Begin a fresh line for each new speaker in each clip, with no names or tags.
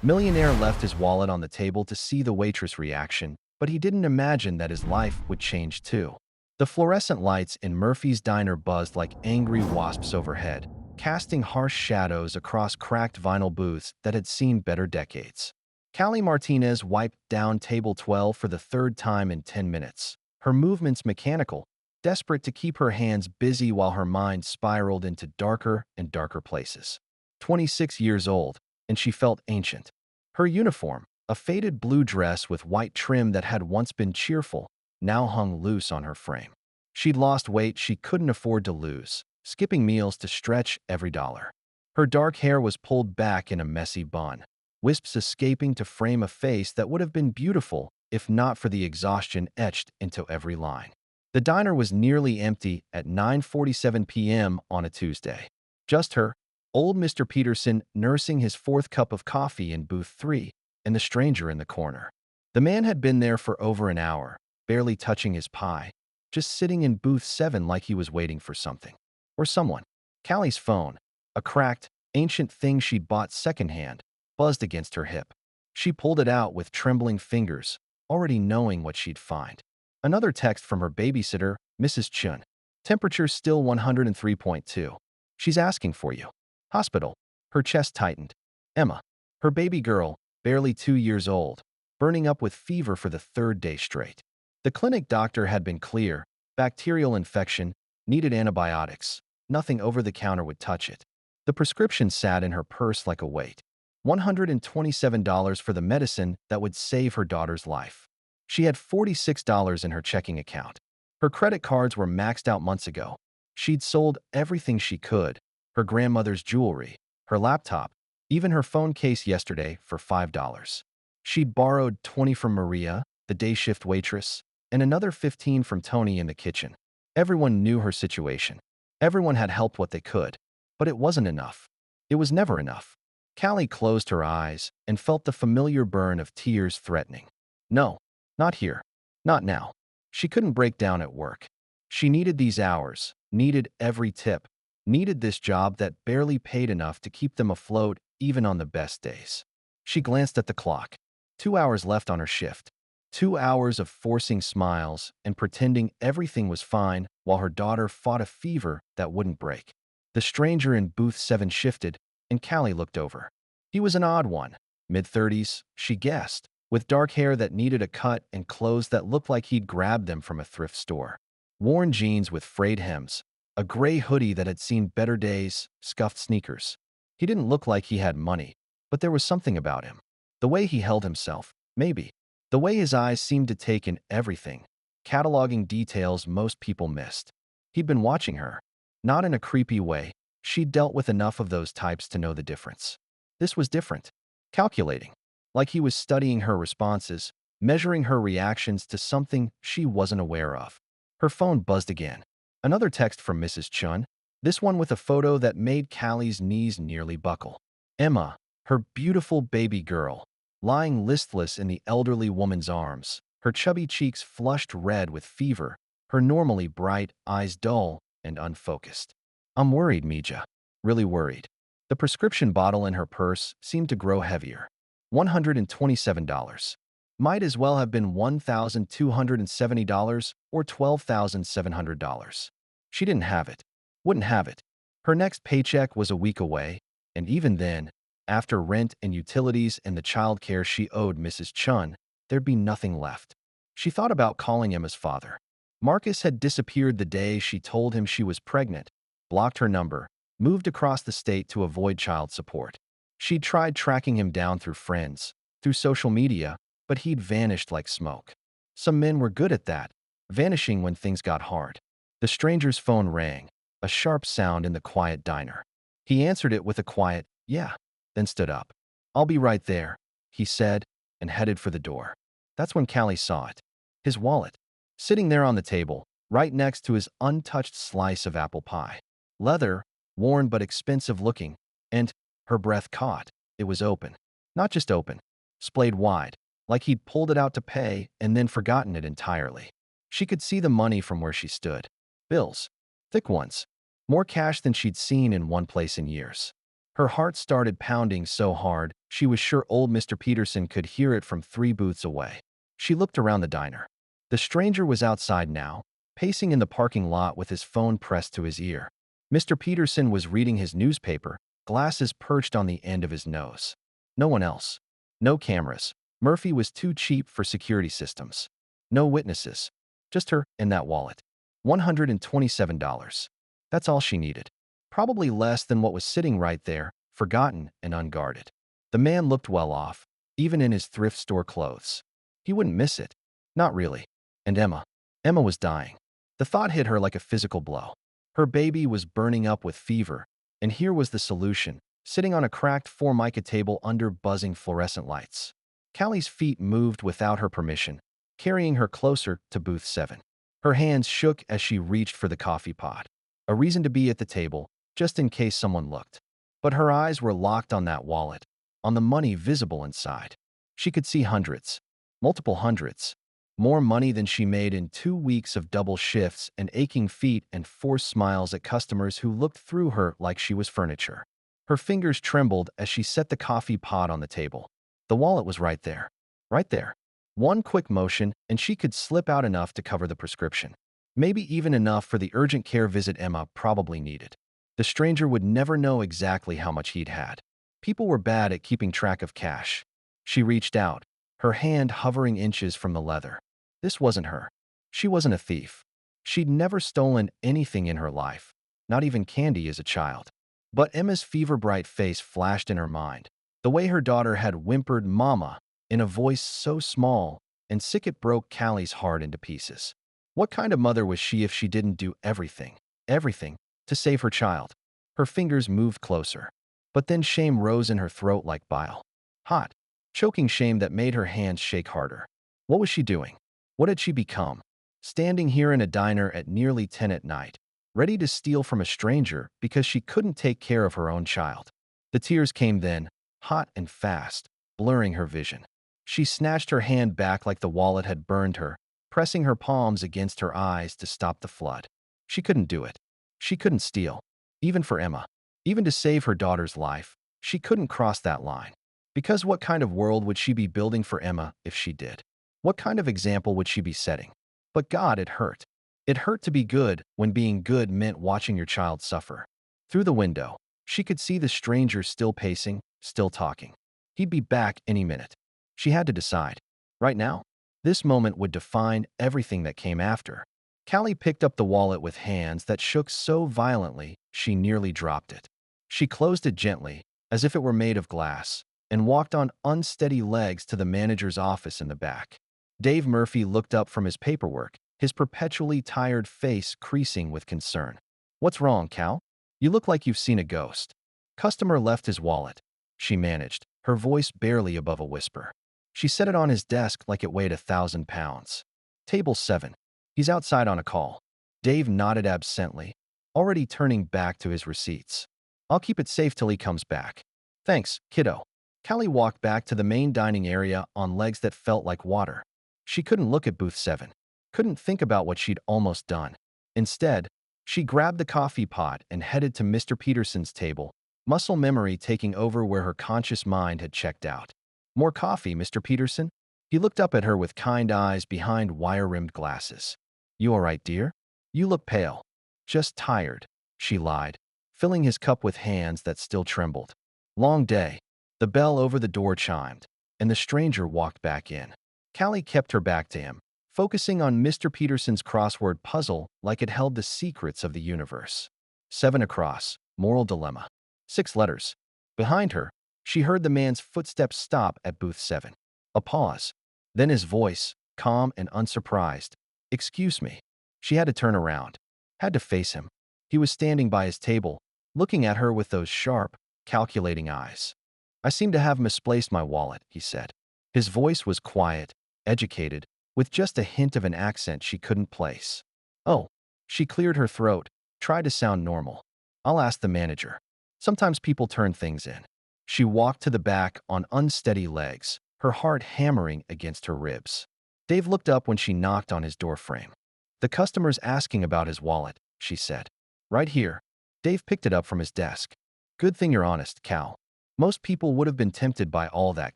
Millionaire left his wallet on the table to see the waitress' reaction, but he didn't imagine that his life would change too. The fluorescent lights in Murphy's diner buzzed like angry wasps overhead, casting harsh shadows across cracked vinyl booths that had seen better decades. Callie Martinez wiped down table 12 for the third time in 10 minutes. Her movements mechanical, desperate to keep her hands busy while her mind spiraled into darker and darker places. 26 years old, and she felt ancient. Her uniform, a faded blue dress with white trim that had once been cheerful, now hung loose on her frame. She'd lost weight she couldn't afford to lose, skipping meals to stretch every dollar. Her dark hair was pulled back in a messy bun, wisps escaping to frame a face that would have been beautiful if not for the exhaustion etched into every line. The diner was nearly empty at 9:47 p.m. on a Tuesday. Just her, old Mr. Peterson nursing his fourth cup of coffee in booth 3, and the stranger in the corner. The man had been there for over an hour, barely touching his pie, just sitting in booth 7 like he was waiting for something. Or someone. Callie's phone, a cracked, ancient thing she'd bought secondhand, buzzed against her hip. She pulled it out with trembling fingers, already knowing what she'd find. Another text from her babysitter, Mrs. Chun. Temperature still 103.2. She's asking for you. Hospital. Her chest tightened. Emma. Her baby girl, barely 2 years old, burning up with fever for the third day straight. The clinic doctor had been clear. Bacterial infection, needed antibiotics. Nothing over the counter would touch it. The prescription sat in her purse like a weight. $127 for the medicine that would save her daughter's life. She had $46 in her checking account. Her credit cards were maxed out months ago. She'd sold everything she could, her grandmother's jewelry, her laptop, even her phone case yesterday for $5. She'd borrowed 20 from Maria, the day shift waitress, and another 15 from Tony in the kitchen. Everyone knew her situation. Everyone had helped what they could. But it wasn't enough. It was never enough. Callie closed her eyes and felt the familiar burn of tears threatening. No, not here. Not now. She couldn't break down at work. She needed these hours, needed every tip, needed this job that barely paid enough to keep them afloat even on the best days. She glanced at the clock. 2 hours left on her shift. 2 hours of forcing smiles and pretending everything was fine while her daughter fought a fever that wouldn't break. The stranger in booth 7 shifted, and Callie looked over. He was an odd one, mid-30s, she guessed, with dark hair that needed a cut and clothes that looked like he'd grabbed them from a thrift store. Worn jeans with frayed hems, a gray hoodie that had seen better days, scuffed sneakers. He didn't look like he had money, but there was something about him. The way he held himself, maybe. The way his eyes seemed to take in everything, cataloging details most people missed. He'd been watching her. Not in a creepy way. She'd dealt with enough of those types to know the difference. This was different. Calculating. Like he was studying her responses, measuring her reactions to something she wasn't aware of. Her phone buzzed again. Another text from Mrs. Chun, this one with a photo that made Callie's knees nearly buckle. Emma, her beautiful baby girl, lying listless in the elderly woman's arms, her chubby cheeks flushed red with fever, her normally bright eyes dull and unfocused. I'm worried, Mija. Really worried. The prescription bottle in her purse seemed to grow heavier. $127. Might as well have been $1,270 or $12,700. She didn't have it. Wouldn't have it. Her next paycheck was a week away, and even then, after rent and utilities and the childcare she owed Mrs. Chun, there'd be nothing left. She thought about calling Emma's father. Marcus had disappeared the day she told him she was pregnant, blocked her number, moved across the state to avoid child support. She'd tried tracking him down through friends, through social media, but he'd vanished like smoke. Some men were good at that, vanishing when things got hard. The stranger's phone rang, a sharp sound in the quiet diner. He answered it with a quiet, yeah, then stood up. I'll be right there, he said, and headed for the door. That's when Callie saw it. His wallet, sitting there on the table, right next to his untouched slice of apple pie. Leather, worn but expensive looking, and, her breath caught, it was open. Not just open, splayed wide, like he'd pulled it out to pay and then forgotten it entirely. She could see the money from where she stood. Bills. Thick ones. More cash than she'd seen in one place in years. Her heart started pounding so hard, she was sure old Mr. Peterson could hear it from 3 booths away. She looked around the diner. The stranger was outside now, pacing in the parking lot with his phone pressed to his ear. Mr. Peterson was reading his newspaper, glasses perched on the end of his nose. No one else. No cameras. Murphy was too cheap for security systems. No witnesses. Just her and that wallet. $127. That's all she needed. Probably less than what was sitting right there, forgotten and unguarded. The man looked well off, even in his thrift store clothes. He wouldn't miss it. Not really. And Emma. Emma was dying. The thought hit her like a physical blow. Her baby was burning up with fever, and here was the solution, sitting on a cracked Formica table under buzzing fluorescent lights. Callie's feet moved without her permission, carrying her closer to booth 7. Her hands shook as she reached for the coffee pot. A reason to be at the table, just in case someone looked. But her eyes were locked on that wallet, on the money visible inside. She could see hundreds, multiple hundreds, more money than she made in 2 weeks of double shifts and aching feet and forced smiles at customers who looked through her like she was furniture. Her fingers trembled as she set the coffee pot on the table. The wallet was right there. Right there. One quick motion, and she could slip out enough to cover the prescription. Maybe even enough for the urgent care visit Emma probably needed. The stranger would never know exactly how much he'd had. People were bad at keeping track of cash. She reached out, her hand hovering inches from the leather. This wasn't her. She wasn't a thief. She'd never stolen anything in her life, not even candy as a child. But Emma's fever-bright face flashed in her mind. The way her daughter had whimpered "Mama" in a voice so small and sick it broke Callie's heart into pieces. What kind of mother was she if she didn't do everything, to save her child? Her fingers moved closer. But then shame rose in her throat like bile. Hot, choking shame that made her hands shake harder. What was she doing? What had she become? Standing here in a diner at nearly 10 at night, ready to steal from a stranger because she couldn't take care of her own child. The tears came then, hot and fast, blurring her vision. She snatched her hand back like the wallet had burned her, pressing her palms against her eyes to stop the flood. She couldn't do it. She couldn't steal. Even for Emma. Even to save her daughter's life, she couldn't cross that line. Because what kind of world would she be building for Emma if she did? What kind of example would she be setting? But God, it hurt. It hurt to be good when being good meant watching your child suffer. Through the window, she could see the stranger still pacing, still talking. He'd be back any minute. She had to decide. Right now, this moment would define everything that came after. Callie picked up the wallet with hands that shook so violently she nearly dropped it. She closed it gently, as if it were made of glass, and walked on unsteady legs to the manager's office in the back. Dave Murphy looked up from his paperwork, his perpetually tired face creasing with concern. "What's wrong, Cal? You look like you've seen a ghost." "Customer left his wallet," she managed, her voice barely above a whisper. She set it on his desk like it weighed 1,000 pounds. "Table 7. He's outside on a call." Dave nodded absently, already turning back to his receipts. "I'll keep it safe till he comes back." "Thanks, kiddo." Callie walked back to the main dining area on legs that felt like water. She couldn't look at booth 7, couldn't think about what she'd almost done. Instead, she grabbed the coffee pot and headed to Mr. Peterson's table, muscle memory taking over where her conscious mind had checked out. "More coffee, Mr. Peterson?" He looked up at her with kind eyes behind wire-rimmed glasses. "You all right, dear? You look pale." "Just tired," she lied, filling his cup with hands that still trembled. "Long day." The bell over the door chimed, and the stranger walked back in. Callie kept her back to him, focusing on Mr. Peterson's crossword puzzle like it held the secrets of the universe. 7 across, moral dilemma. 6 letters. Behind her, she heard the man's footsteps stop at booth 7. A pause. Then his voice, calm and unsurprised. "Excuse me." She had to turn around, had to face him. He was standing by his table, looking at her with those sharp, calculating eyes. "I seem to have misplaced my wallet," he said. His voice was quiet, educated, with just a hint of an accent she couldn't place. "Oh." She cleared her throat, tried to sound normal. "I'll ask the manager. Sometimes people turn things in." She walked to the back on unsteady legs, her heart hammering against her ribs. Dave looked up when she knocked on his doorframe. "The customer's asking about his wallet," she said. "Right here." Dave picked it up from his desk. Good thing you're honest, Cal. Most people would have been tempted by all that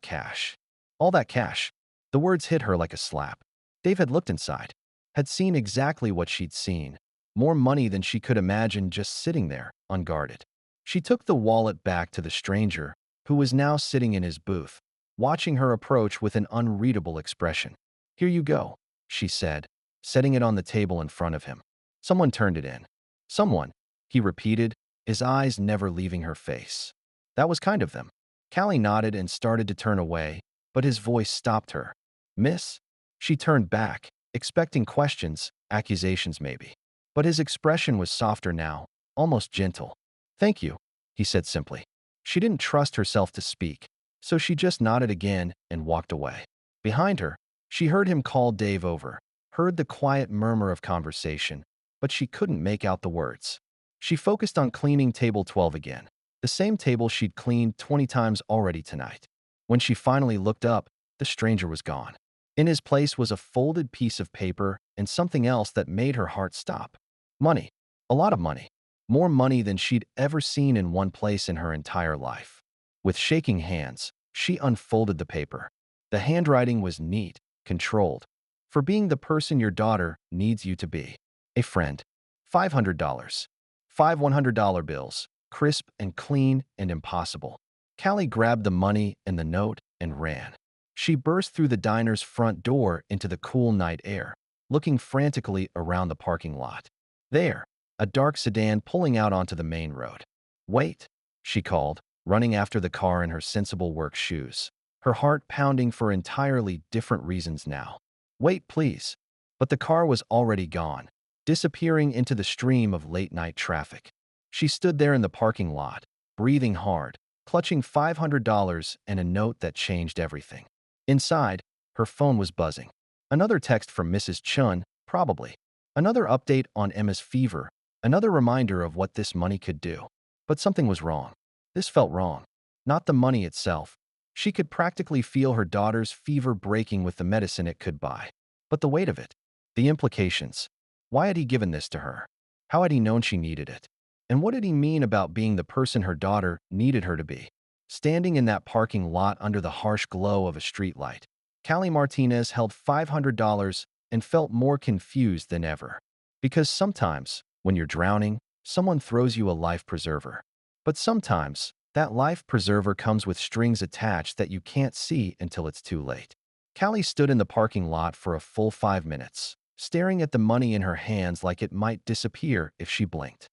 cash. All that cash. The words hit her like a slap. Dave had looked inside, had seen exactly what she'd seen. More money than she could imagine just sitting there, unguarded. She took the wallet back to the stranger, who was now sitting in his booth, watching her approach with an unreadable expression. Here you go, she said, setting it on the table in front of him. Someone turned it in. Someone, he repeated, his eyes never leaving her face. That was kind of them. Callie nodded and started to turn away, but his voice stopped her. Miss? She turned back, expecting questions, accusations maybe. But his expression was softer now, almost gentle. Thank you, he said simply. She didn't trust herself to speak, so she just nodded again and walked away. Behind her, she heard him call Dave over, heard the quiet murmur of conversation, but she couldn't make out the words. She focused on cleaning table 12 again, the same table she'd cleaned 20 times already tonight. When she finally looked up, the stranger was gone. In his place was a folded piece of paper and something else that made her heart stop. Money. A lot of money. More money than she'd ever seen in one place in her entire life. With shaking hands, she unfolded the paper. The handwriting was neat, controlled. For being the person your daughter needs you to be. A friend. $500. 5 $100 bills. Crisp and clean and impossible. Callie grabbed the money and the note and ran. She burst through the diner's front door into the cool night air, looking frantically around the parking lot. There, a dark sedan pulling out onto the main road. Wait, she called, running after the car in her sensible work shoes, her heart pounding for entirely different reasons now. Wait, please. But the car was already gone, disappearing into the stream of late-night traffic. She stood there in the parking lot, breathing hard, clutching $500 and a note that changed everything. Inside, her phone was buzzing. Another text from Mrs. Chun, probably. Another update on Emma's fever, another reminder of what this money could do. But something was wrong. This felt wrong. Not the money itself. She could practically feel her daughter's fever breaking with the medicine it could buy. But the weight of it. The implications. Why had he given this to her? How had he known she needed it? And what did he mean about being the person her daughter needed her to be? Standing in that parking lot under the harsh glow of a streetlight, Callie Martinez held $500 and felt more confused than ever. Because sometimes, when you're drowning, someone throws you a life preserver. But sometimes, that life preserver comes with strings attached that you can't see until it's too late. Callie stood in the parking lot for a full 5 minutes, staring at the money in her hands like it might disappear if she blinked.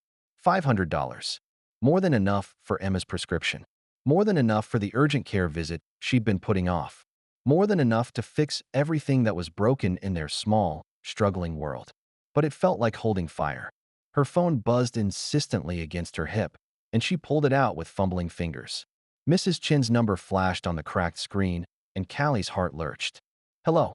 $500. More than enough for Emma's prescription. More than enough for the urgent care visit she'd been putting off. More than enough to fix everything that was broken in their small, struggling world. But it felt like holding fire. Her phone buzzed insistently against her hip, and she pulled it out with fumbling fingers. Mrs. Chin's number flashed on the cracked screen, and Callie's heart lurched. Hello.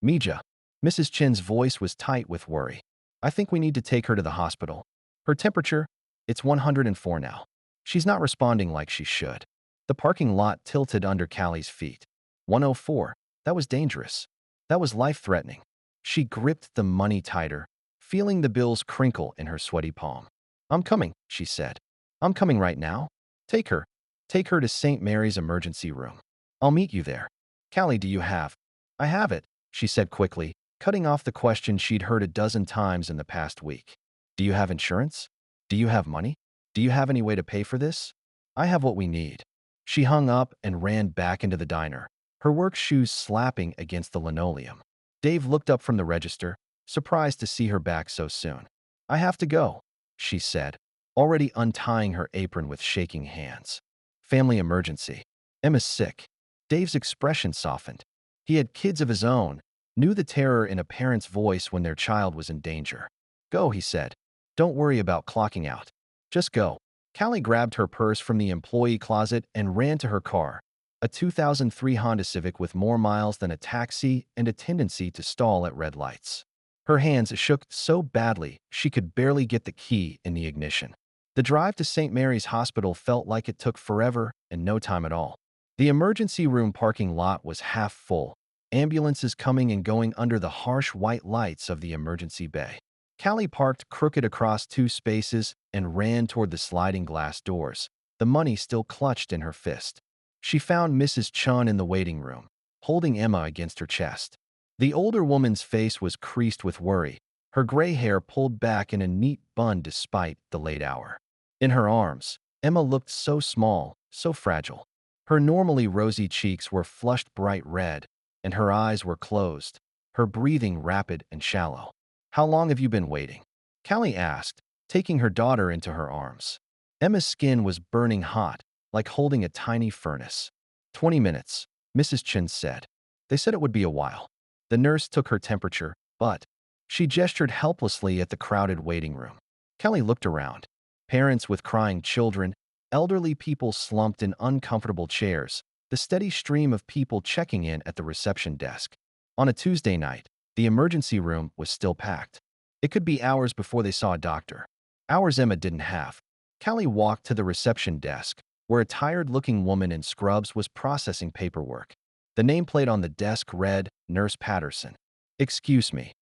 Mija. Mrs. Chin's voice was tight with worry. I think we need to take her to the hospital. Her temperature? It's 104 now. She's not responding like she should. The parking lot tilted under Callie's feet. 104. That was dangerous. That was life-threatening. She gripped the money tighter, feeling the bills crinkle in her sweaty palm. I'm coming, she said. I'm coming right now. Take her. Take her to St. Mary's emergency room. I'll meet you there. Callie, do you have? I have it, she said quickly, cutting off the question she'd heard a dozen times in the past week. Do you have insurance? Do you have money? Do you have any way to pay for this? I have what we need. She hung up and ran back into the diner, her work shoes slapping against the linoleum. Dave looked up from the register, surprised to see her back so soon. I have to go, she said, already untying her apron with shaking hands. Family emergency. Emma's sick. Dave's expression softened. He had kids of his own, knew the terror in a parent's voice when their child was in danger. Go, he said. Don't worry about clocking out. Just go. Callie grabbed her purse from the employee closet and ran to her car, a 2003 Honda Civic with more miles than a taxi and a tendency to stall at red lights. Her hands shook so badly she could barely get the key in the ignition. The drive to St. Mary's Hospital felt like it took forever and no time at all. The emergency room parking lot was half full, ambulances coming and going under the harsh white lights of the emergency bay. Callie parked crooked across 2 spaces and ran toward the sliding glass doors, the money still clutched in her fist. She found Mrs. Chun in the waiting room, holding Emma against her chest. The older woman's face was creased with worry, her gray hair pulled back in a neat bun despite the late hour. In her arms, Emma looked so small, so fragile. Her normally rosy cheeks were flushed bright red, and her eyes were closed, her breathing rapid and shallow. "How long have you been waiting?" Callie asked, taking her daughter into her arms. Emma's skin was burning hot, like holding a tiny furnace. 20 minutes, Mrs. Chin said. They said it would be a while. The nurse took her temperature, but she gestured helplessly at the crowded waiting room. Kelly looked around. Parents with crying children, elderly people slumped in uncomfortable chairs, the steady stream of people checking in at the reception desk. On a Tuesday night, the emergency room was still packed. It could be hours before they saw a doctor. Hours Emma didn't have. Callie walked to the reception desk, where a tired-looking woman in scrubs was processing paperwork. The nameplate on the desk read, Nurse Patterson. "Excuse me,"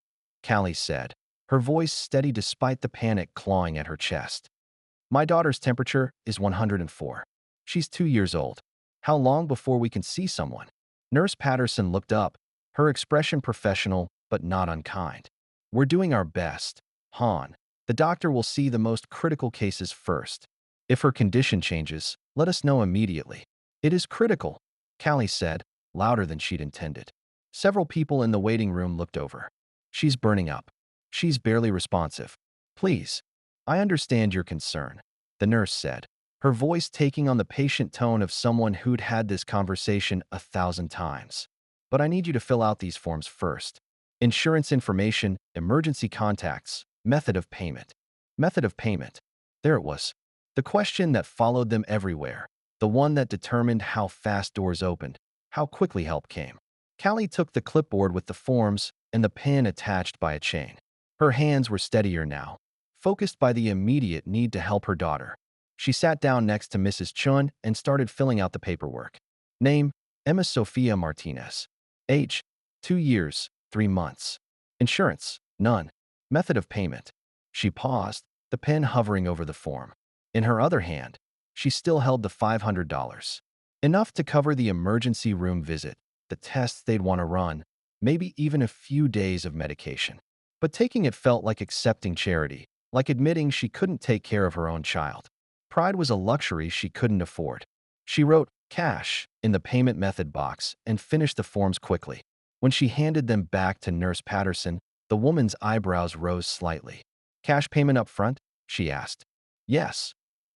Callie said, her voice steady despite the panic clawing at her chest. "My daughter's temperature is 104. She's 2 years old. How long before we can see someone?" Nurse Patterson looked up, her expression professional but not unkind. "We're doing our best, Han. The doctor will see the most critical cases first. If her condition changes, let us know immediately." "It is critical," Callie said, louder than she'd intended. Several people in the waiting room looked over. "She's burning up. She's barely responsive. Please, I understand your concern," the nurse said, her voice taking on the patient tone of someone who'd had this conversation 1,000 times. "But I need you to fill out these forms first. Insurance information, emergency contacts, method of payment." Method of payment. There it was. The question that followed them everywhere. The one that determined how fast doors opened, how quickly help came. Callie took the clipboard with the forms and the pen attached by a chain. Her hands were steadier now, focused by the immediate need to help her daughter. She sat down next to Mrs. Chun and started filling out the paperwork. Name, Emma Sophia Martinez. Age, 2 years, 3 months. Insurance, none. Method of payment. She paused, the pen hovering over the form. In her other hand, she still held the $500. Enough to cover the emergency room visit, the tests they'd want to run, maybe even a few days of medication. But taking it felt like accepting charity, like admitting she couldn't take care of her own child. Pride was a luxury she couldn't afford. She wrote cash in the payment method box and finished the forms quickly. When she handed them back to Nurse Patterson, the woman's eyebrows rose slightly. "Cash payment up front?" she asked. "Yes,"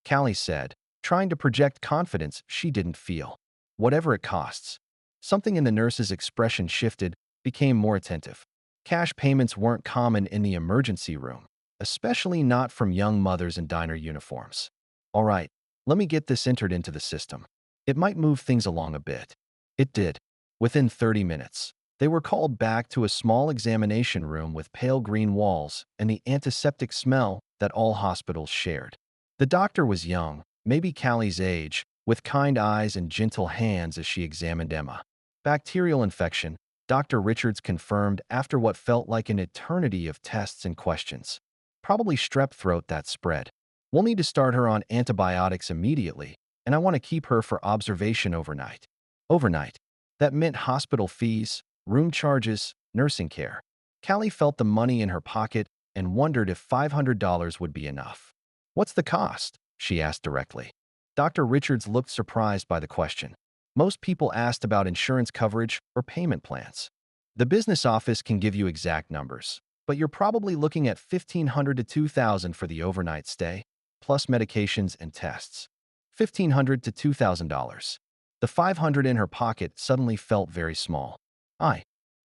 Callie said, trying to project confidence she didn't feel. "Whatever it costs." Something in the nurse's expression shifted, became more attentive. Cash payments weren't common in the emergency room, especially not from young mothers in diner uniforms. "All right, let me get this entered into the system. It might move things along a bit." It did. Within 30 minutes, they were called back to a small examination room with pale green walls and the antiseptic smell that all hospitals shared. The doctor was young, maybe Callie's age, with kind eyes and gentle hands as she examined Emma. "Bacterial infection," Dr. Richards confirmed after what felt like an eternity of tests and questions. "Probably strep throat that spread. We'll need to start her on antibiotics immediately, and I want to keep her for observation overnight." Overnight. That meant hospital fees, room charges, nursing care. Callie felt the money in her pocket and wondered if $500 would be enough. "What's the cost?" she asked directly. Dr. Richards looked surprised by the question. Most people asked about insurance coverage or payment plans. "The business office can give you exact numbers, but you're probably looking at $1,500 to $2,000 for the overnight stay, plus medications and tests." $1,500 to $2,000. The $500 in her pocket suddenly felt very small.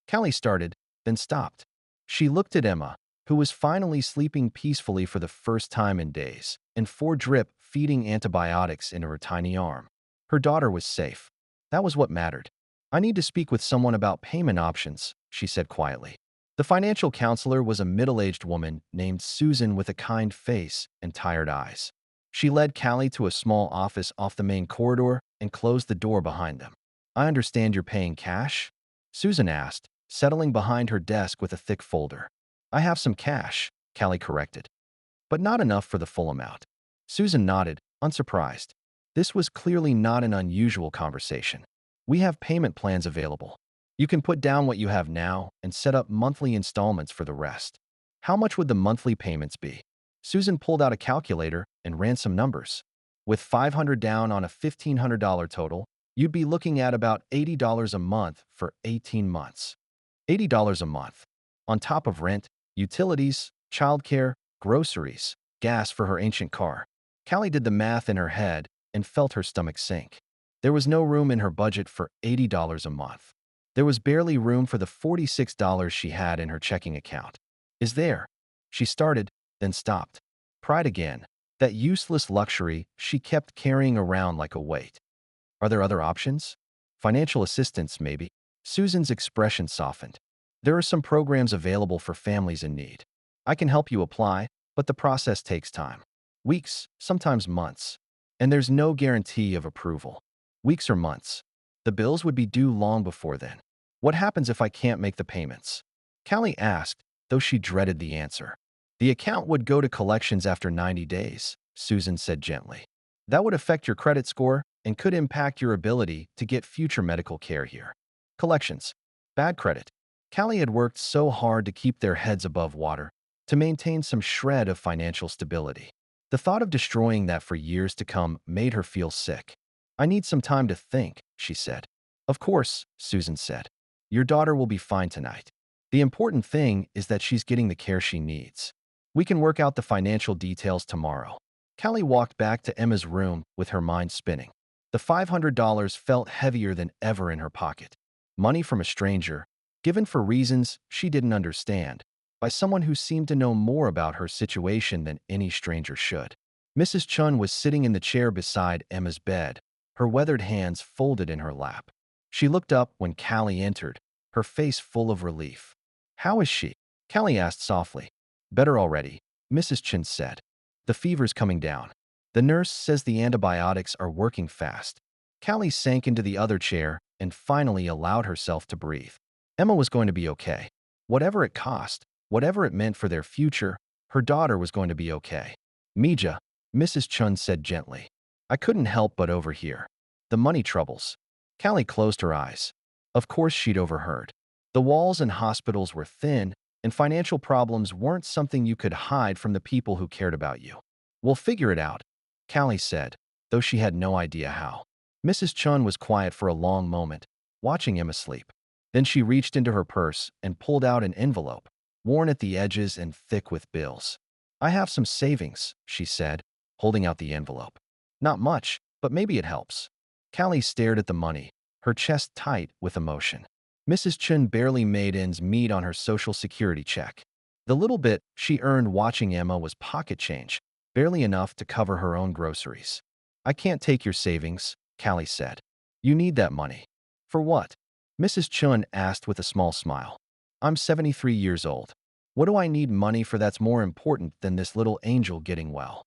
Callie started, then stopped. She looked at Emma, who was finally sleeping peacefully for the first time in days, and 4-drip feeding antibiotics into her tiny arm. Her daughter was safe. That was what mattered. "I need to speak with someone about payment options," she said quietly. The financial counselor was a middle-aged woman named Susan with a kind face and tired eyes. She led Callie to a small office off the main corridor and closed the door behind them. "I understand you're paying cash?" Susan asked, settling behind her desk with a thick folder. "I have some cash," Callie corrected, "but not enough for the full amount." Susan nodded, unsurprised. This was clearly not an unusual conversation. We have payment plans available. You can put down what you have now and set up monthly installments for the rest. How much would the monthly payments be? Susan pulled out a calculator and ran some numbers. With $500 down on a $1,500 total, you'd be looking at about $80 a month for 18 months. $80 a month. On top of rent, utilities, childcare, groceries, gas for her ancient car. Callie did the math in her head and felt her stomach sink. There was no room in her budget for $80 a month. There was barely room for the $46 she had in her checking account. Is there? She started, then stopped. Pride again. That useless luxury she kept carrying around like a weight. Are there other options? Financial assistance, maybe? Susan's expression softened. There are some programs available for families in need. I can help you apply, but the process takes time. Weeks, sometimes months. And there's no guarantee of approval. Weeks or months. The bills would be due long before then. What happens if I can't make the payments? Callie asked, though she dreaded the answer. The account would go to collections after 90 days, Susan said gently. That would affect your credit score and could impact your ability to get future medical care here. Collections. Bad credit. Callie had worked so hard to keep their heads above water, to maintain some shred of financial stability. The thought of destroying that for years to come made her feel sick. I need some time to think, she said. Of course, Susan said. Your daughter will be fine tonight. The important thing is that she's getting the care she needs. We can work out the financial details tomorrow. Callie walked back to Emma's room with her mind spinning. The $500 felt heavier than ever in her pocket. Money from a stranger, given for reasons she didn't understand, by someone who seemed to know more about her situation than any stranger should. Mrs. Chun was sitting in the chair beside Emma's bed, her weathered hands folded in her lap. She looked up when Callie entered, her face full of relief. How is she? Callie asked softly. Better already, Mrs. Chun said. The fever's coming down. The nurse says the antibiotics are working fast. Callie sank into the other chair and finally allowed herself to breathe. Emma was going to be okay. Whatever it cost, whatever it meant for their future, her daughter was going to be okay. Mija, Mrs. Chun said gently. I couldn't help but overhear. The money troubles. Callie closed her eyes. Of course she'd overheard. The walls in hospitals were thin, and financial problems weren't something you could hide from the people who cared about you. We'll figure it out, Callie said, though she had no idea how. Mrs. Chun was quiet for a long moment, watching Emma sleep. Then she reached into her purse and pulled out an envelope, worn at the edges and thick with bills. I have some savings, she said, holding out the envelope. Not much, but maybe it helps. Callie stared at the money, her chest tight with emotion. Mrs. Chun barely made ends meet on her Social Security check. The little bit she earned watching Emma was pocket change, barely enough to cover her own groceries. I can't take your savings, Callie said. You need that money. For what? Mrs. Chun asked with a small smile. I'm 73 years old. What do I need money for that's more important than this little angel getting well?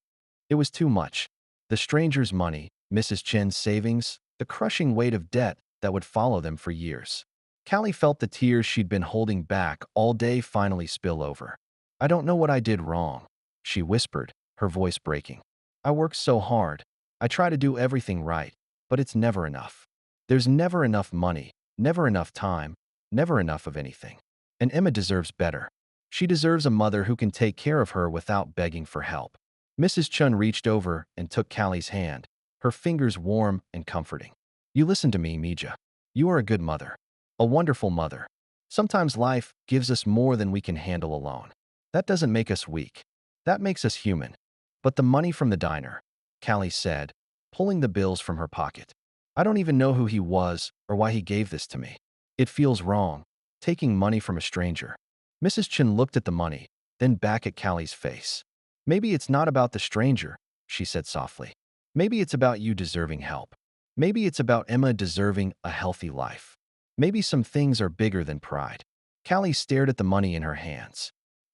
It was too much. The stranger's money, Mrs. Chen's savings, the crushing weight of debt that would follow them for years. Callie felt the tears she'd been holding back all day finally spill over. I don't know what I did wrong, she whispered, her voice breaking. I work so hard. I try to do everything right, but it's never enough. There's never enough money, never enough time, never enough of anything. And Emma deserves better. She deserves a mother who can take care of her without begging for help. Mrs. Chun reached over and took Callie's hand, her fingers warm and comforting. You listen to me, Mija. You are a good mother. A wonderful mother. Sometimes life gives us more than we can handle alone. That doesn't make us weak. That makes us human. But the money from the diner, Callie said, pulling the bills from her pocket. I don't even know who he was or why he gave this to me. It feels wrong, taking money from a stranger. Mrs. Chin looked at the money, then back at Callie's face. Maybe it's not about the stranger, she said softly. Maybe it's about you deserving help. Maybe it's about Emma deserving a healthy life. Maybe some things are bigger than pride. Callie stared at the money in her hands.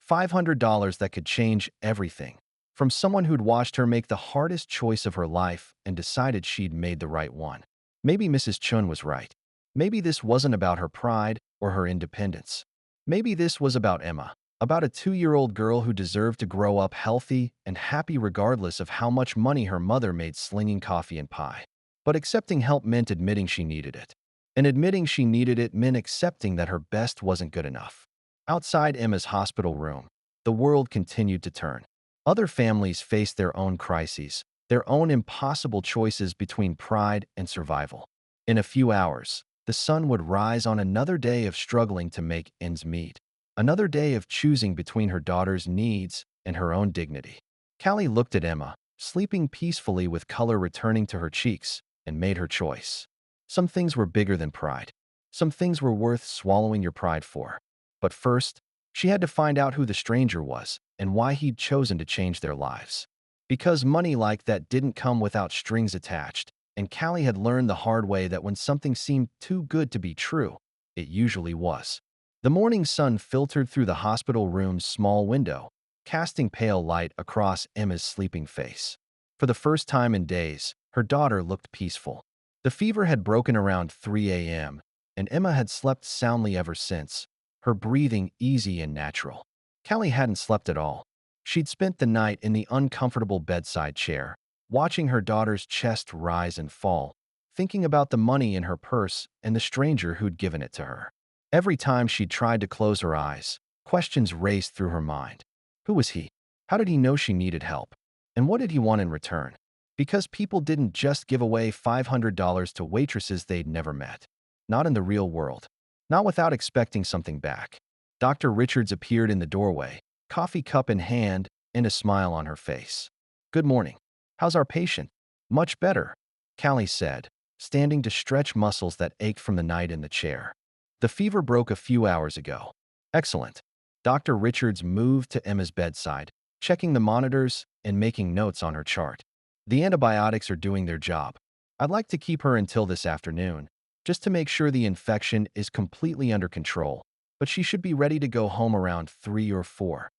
$500 that could change everything. From someone who'd watched her make the hardest choice of her life and decided she'd made the right one. Maybe Mrs. Chun was right. Maybe this wasn't about her pride or her independence. Maybe this was about Emma. about a 2-year-old girl who deserved to grow up healthy and happy regardless of how much money her mother made slinging coffee and pie. But accepting help meant admitting she needed it. And admitting she needed it meant accepting that her best wasn't good enough. Outside Emma's hospital room, the world continued to turn. Other families faced their own crises, their own impossible choices between pride and survival. In a few hours, the sun would rise on another day of struggling to make ends meet. Another day of choosing between her daughter's needs and her own dignity. Callie looked at Emma, sleeping peacefully with color returning to her cheeks, and made her choice. Some things were bigger than pride. Some things were worth swallowing your pride for. But first, she had to find out who the stranger was and why he'd chosen to change their lives. Because money like that didn't come without strings attached, and Callie had learned the hard way that when something seemed too good to be true, it usually was. The morning sun filtered through the hospital room's small window, casting pale light across Emma's sleeping face. For the first time in days, her daughter looked peaceful. The fever had broken around 3 a.m., and Emma had slept soundly ever since, her breathing easy and natural. Callie hadn't slept at all. She'd spent the night in the uncomfortable bedside chair, watching her daughter's chest rise and fall, thinking about the money in her purse and the stranger who'd given it to her. Every time she'd tried to close her eyes, questions raced through her mind. Who was he? How did he know she needed help? And what did he want in return? Because people didn't just give away $500 to waitresses they'd never met. Not in the real world. Not without expecting something back. Dr. Richards appeared in the doorway, coffee cup in hand and a smile on her face. "Good morning. How's our patient?" "Much better," Callie said, standing to stretch muscles that ached from the night in the chair. "The fever broke a few hours ago." "Excellent." Dr. Richards moved to Emma's bedside, checking the monitors and making notes on her chart. "The antibiotics are doing their job. I'd like to keep her until this afternoon, just to make sure the infection is completely under control, but she should be ready to go home around 3 or 4.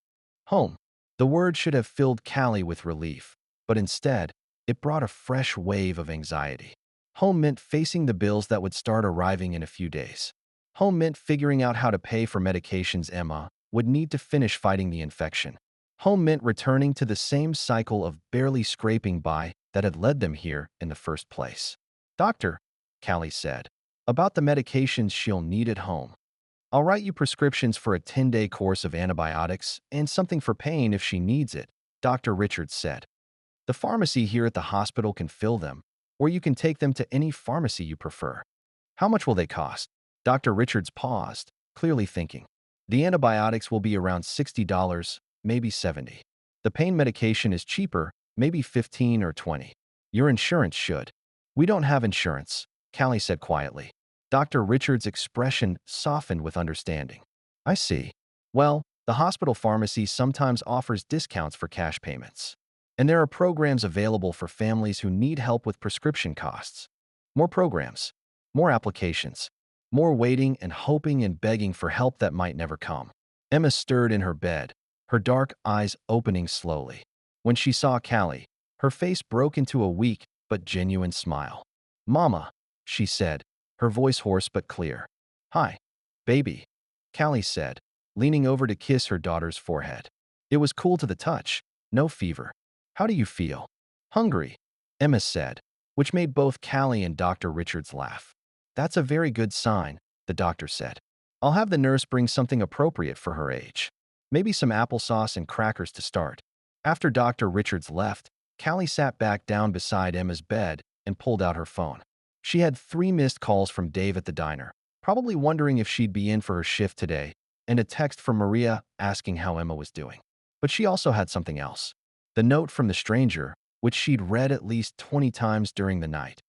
Home. The word should have filled Callie with relief, but instead, it brought a fresh wave of anxiety. Home meant facing the bills that would start arriving in a few days. Home meant figuring out how to pay for medications Emma would need to finish fighting the infection. Home meant returning to the same cycle of barely scraping by that had led them here in the first place. "Doctor," Callie said, "about the medications she'll need at home. I'll write you prescriptions for a 10-day course of antibiotics and something for pain if she needs it," Dr. Richards said. "The pharmacy here at the hospital can fill them, or you can take them to any pharmacy you prefer." "How much will they cost?" Dr. Richards paused, clearly thinking. "The antibiotics will be around $60, maybe $70. The pain medication is cheaper, maybe $15 or $20. Your insurance should." "We don't have insurance," Callie said quietly. Dr. Richards' expression softened with understanding. "I see. Well, the hospital pharmacy sometimes offers discounts for cash payments. And there are programs available for families who need help with prescription costs. More programs, more applications, more waiting and hoping and begging for help that might never come." Emma stirred in her bed, her dark eyes opening slowly. When she saw Callie, her face broke into a weak but genuine smile. "Mama," she said, her voice hoarse but clear. "Hi, baby," Callie said, leaning over to kiss her daughter's forehead. It was cool to the touch, no fever. "How do you feel?" "Hungry," Emma said, which made both Callie and Dr. Richards laugh. "That's a very good sign," the doctor said. "I'll have the nurse bring something appropriate for her age. Maybe some applesauce and crackers to start." After Dr. Richards left, Callie sat back down beside Emma's bed and pulled out her phone. She had 3 missed calls from Dave at the diner, probably wondering if she'd be in for her shift today, and a text from Maria asking how Emma was doing. But she also had something else. The note from the stranger, which she'd read at least 20 times during the night.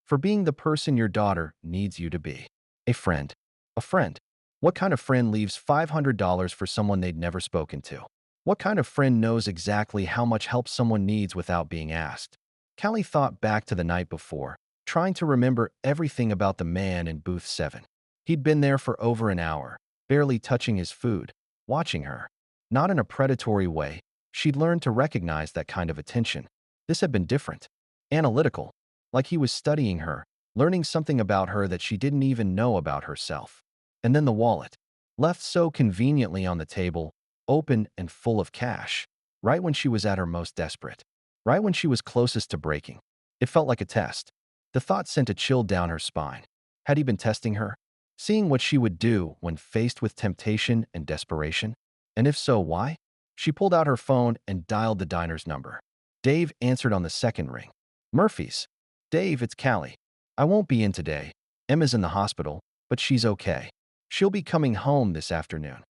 "For being the person your daughter needs you to be. A friend. A friend. What kind of friend leaves $500 for someone they'd never spoken to? What kind of friend knows exactly how much help someone needs without being asked?" Callie thought back to the night before, trying to remember everything about the man in booth 7. He'd been there for over an hour, barely touching his food, watching her. Not in a predatory way, she'd learned to recognize that kind of attention. This had been different. Analytical, like he was studying her, learning something about her that she didn't even know about herself. And then the wallet, left so conveniently on the table, open and full of cash, right when she was at her most desperate, right when she was closest to breaking. It felt like a test. The thought sent a chill down her spine. Had he been testing her? Seeing what she would do when faced with temptation and desperation? And if so, why? She pulled out her phone and dialed the diner's number. Dave answered on the second ring. Murphy's. Dave, it's Callie. I won't be in today. Emma's in the hospital, but she's okay. She'll be coming home this afternoon.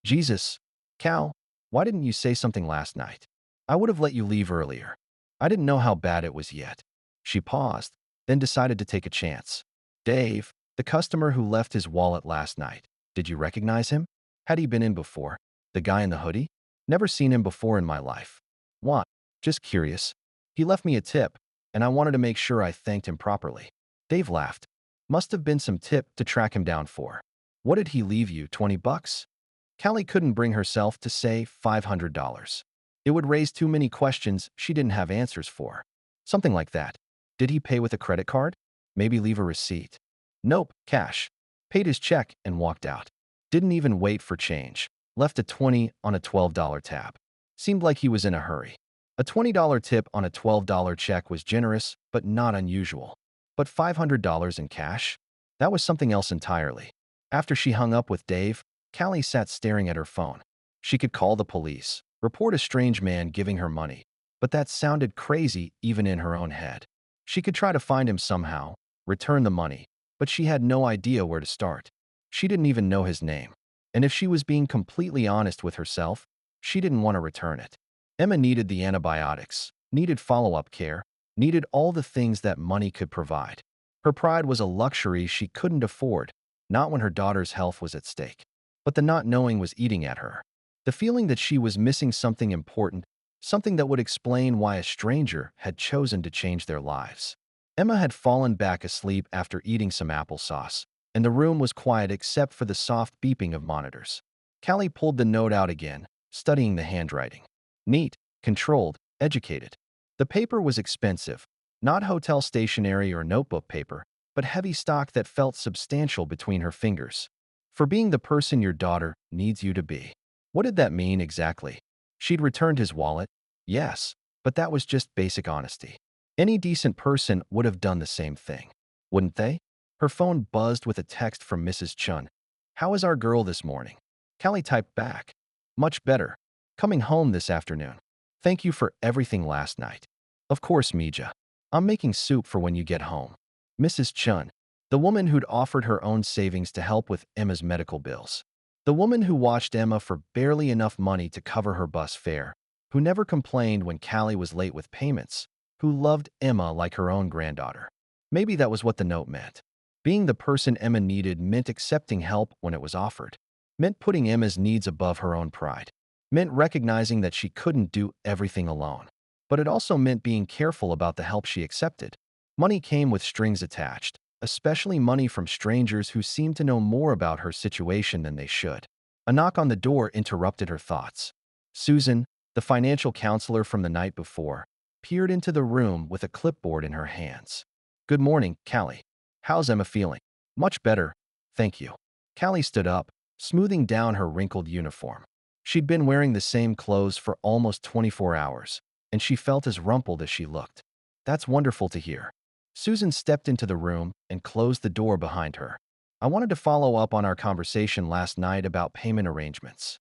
Jesus. Cal, why didn't you say something last night? I would have let you leave earlier. I didn't know how bad it was yet. She paused, then decided to take a chance. Dave, the customer who left his wallet last night. Did you recognize him? Had he been in before? The guy in the hoodie? Never seen him before in my life. What? Just curious. He left me a tip, and I wanted to make sure I thanked him properly. Dave laughed. Must have been some tip to track him down for. What did he leave you, 20 bucks? Callie couldn't bring herself to say $500. It would raise too many questions she didn't have answers for. Something like that. Did he pay with a credit card? Maybe leave a receipt. Nope, cash. Paid his check and walked out. Didn't even wait for change. Left a 20 on a $12 tab. Seemed like he was in a hurry. A $20 tip on a $12 check was generous, but not unusual. But $500 in cash? That was something else entirely. After she hung up with Dave, Callie sat staring at her phone. She could call the police, report a strange man giving her money, but that sounded crazy even in her own head. She could try to find him somehow, return the money, but she had no idea where to start. She didn't even know his name. And if she was being completely honest with herself, she didn't want to return it. Emma needed the antibiotics, needed follow-up care, needed all the things that money could provide. Her pride was a luxury she couldn't afford, not when her daughter's health was at stake. But the not knowing was eating at her. The feeling that she was missing something important, something that would explain why a stranger had chosen to change their lives. Emma had fallen back asleep after eating some applesauce, and the room was quiet except for the soft beeping of monitors. Callie pulled the note out again, studying the handwriting. Neat, controlled, educated. The paper was expensive, not hotel stationery or notebook paper, but heavy stock that felt substantial between her fingers. For being the person your daughter needs you to be. What did that mean exactly? She'd returned his wallet, yes, but that was just basic honesty. Any decent person would have done the same thing, wouldn't they? Her phone buzzed with a text from Mrs. Chun. How is our girl this morning? Callie typed back. Much better. Coming home this afternoon. Thank you for everything last night. Of course, Mija. I'm making soup for when you get home. Mrs. Chun, the woman who'd offered her own savings to help with Emma's medical bills. The woman who watched Emma for barely enough money to cover her bus fare, who never complained when Callie was late with payments, who loved Emma like her own granddaughter. Maybe that was what the note meant. Being the person Emma needed meant accepting help when it was offered, meant putting Emma's needs above her own pride, meant recognizing that she couldn't do everything alone. But it also meant being careful about the help she accepted. Money came with strings attached, especially money from strangers who seemed to know more about her situation than they should. A knock on the door interrupted her thoughts. Susan, the financial counselor from the night before, peered into the room with a clipboard in her hands. Good morning, Callie. How's Emma feeling? Much better, thank you. Callie stood up, smoothing down her wrinkled uniform. She'd been wearing the same clothes for almost 24 hours, and she felt as rumpled as she looked. That's wonderful to hear. Susan stepped into the room and closed the door behind her. I wanted to follow up on our conversation last night about payment arrangements.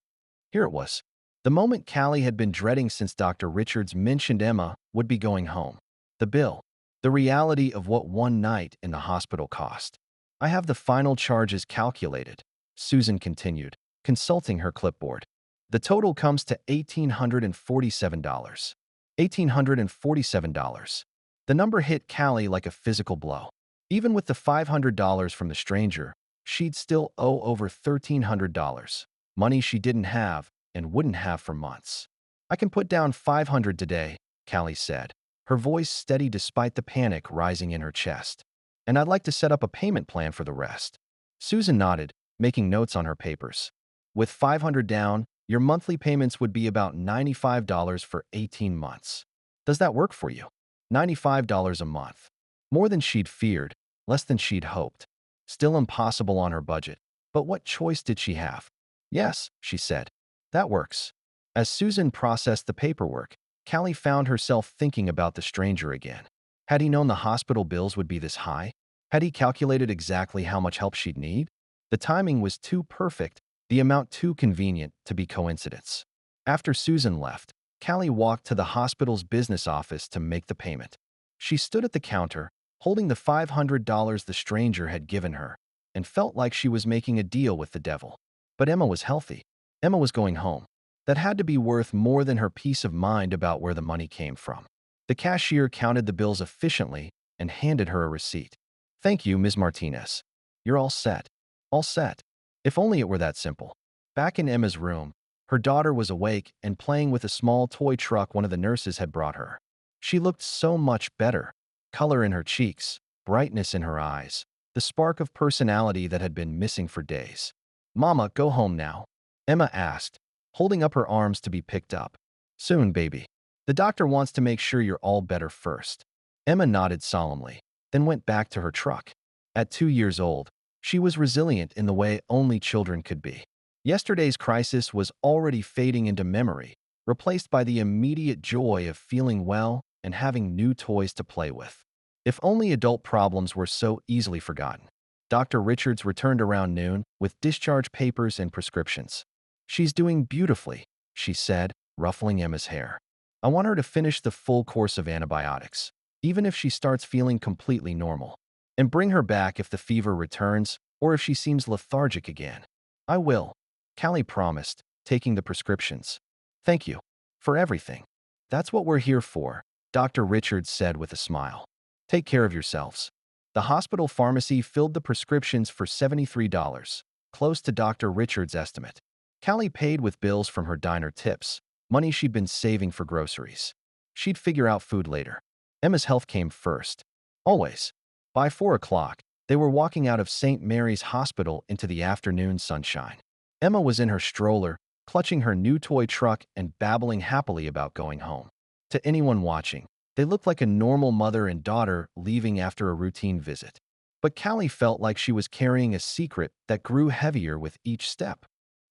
Here it was. The moment Callie had been dreading since Dr. Richards mentioned Emma would be going home. The bill. The reality of what one night in the hospital cost. I have the final charges calculated, Susan continued, consulting her clipboard. The total comes to $1,847. $1,847. The number hit Callie like a physical blow. Even with the $500 from the stranger, she'd still owe over $1,300, money she didn't have and wouldn't have for months. I can put down $500 today, Callie said, her voice steady despite the panic rising in her chest. And I'd like to set up a payment plan for the rest. Susan nodded, making notes on her papers. With $500 down, your monthly payments would be about $95 for 18 months. Does that work for you? $95 a month. More than she'd feared, less than she'd hoped. Still impossible on her budget. But what choice did she have? Yes, she said. That works. As Susan processed the paperwork, Callie found herself thinking about the stranger again. Had he known the hospital bills would be this high? Had he calculated exactly how much help she'd need? The timing was too perfect, the amount too convenient to be coincidence. After Susan left, Callie walked to the hospital's business office to make the payment. She stood at the counter, holding the $500 the stranger had given her, and felt like she was making a deal with the devil. But Emma was healthy. Emma was going home. That had to be worth more than her peace of mind about where the money came from. The cashier counted the bills efficiently and handed her a receipt. Thank you, Ms. Martinez. You're all set. All set. If only it were that simple. Back in Emma's room, her daughter was awake and playing with a small toy truck one of the nurses had brought her. She looked so much better. Color in her cheeks, brightness in her eyes, the spark of personality that had been missing for days. Mama, go home now, Emma asked, holding up her arms to be picked up. Soon, baby. The doctor wants to make sure you're all better first. Emma nodded solemnly, then went back to her truck. At 2 years old, she was resilient in the way only children could be. Yesterday's crisis was already fading into memory, replaced by the immediate joy of feeling well and having new toys to play with. If only adult problems were so easily forgotten. Dr. Richards returned around noon with discharge papers and prescriptions. She's doing beautifully, she said, ruffling Emma's hair. I want her to finish the full course of antibiotics, even if she starts feeling completely normal. And bring her back if the fever returns or if she seems lethargic again. I will, Callie promised, taking the prescriptions. Thank you. For everything. That's what we're here for, Dr. Richards said with a smile. Take care of yourselves. The hospital pharmacy filled the prescriptions for $73, close to Dr. Richards' estimate. Callie paid with bills from her diner tips, money she'd been saving for groceries. She'd figure out food later. Emma's health came first. Always. By 4 o'clock, they were walking out of St. Mary's Hospital into the afternoon sunshine. Emma was in her stroller, clutching her new toy truck and babbling happily about going home. To anyone watching, they looked like a normal mother and daughter leaving after a routine visit. But Callie felt like she was carrying a secret that grew heavier with each step.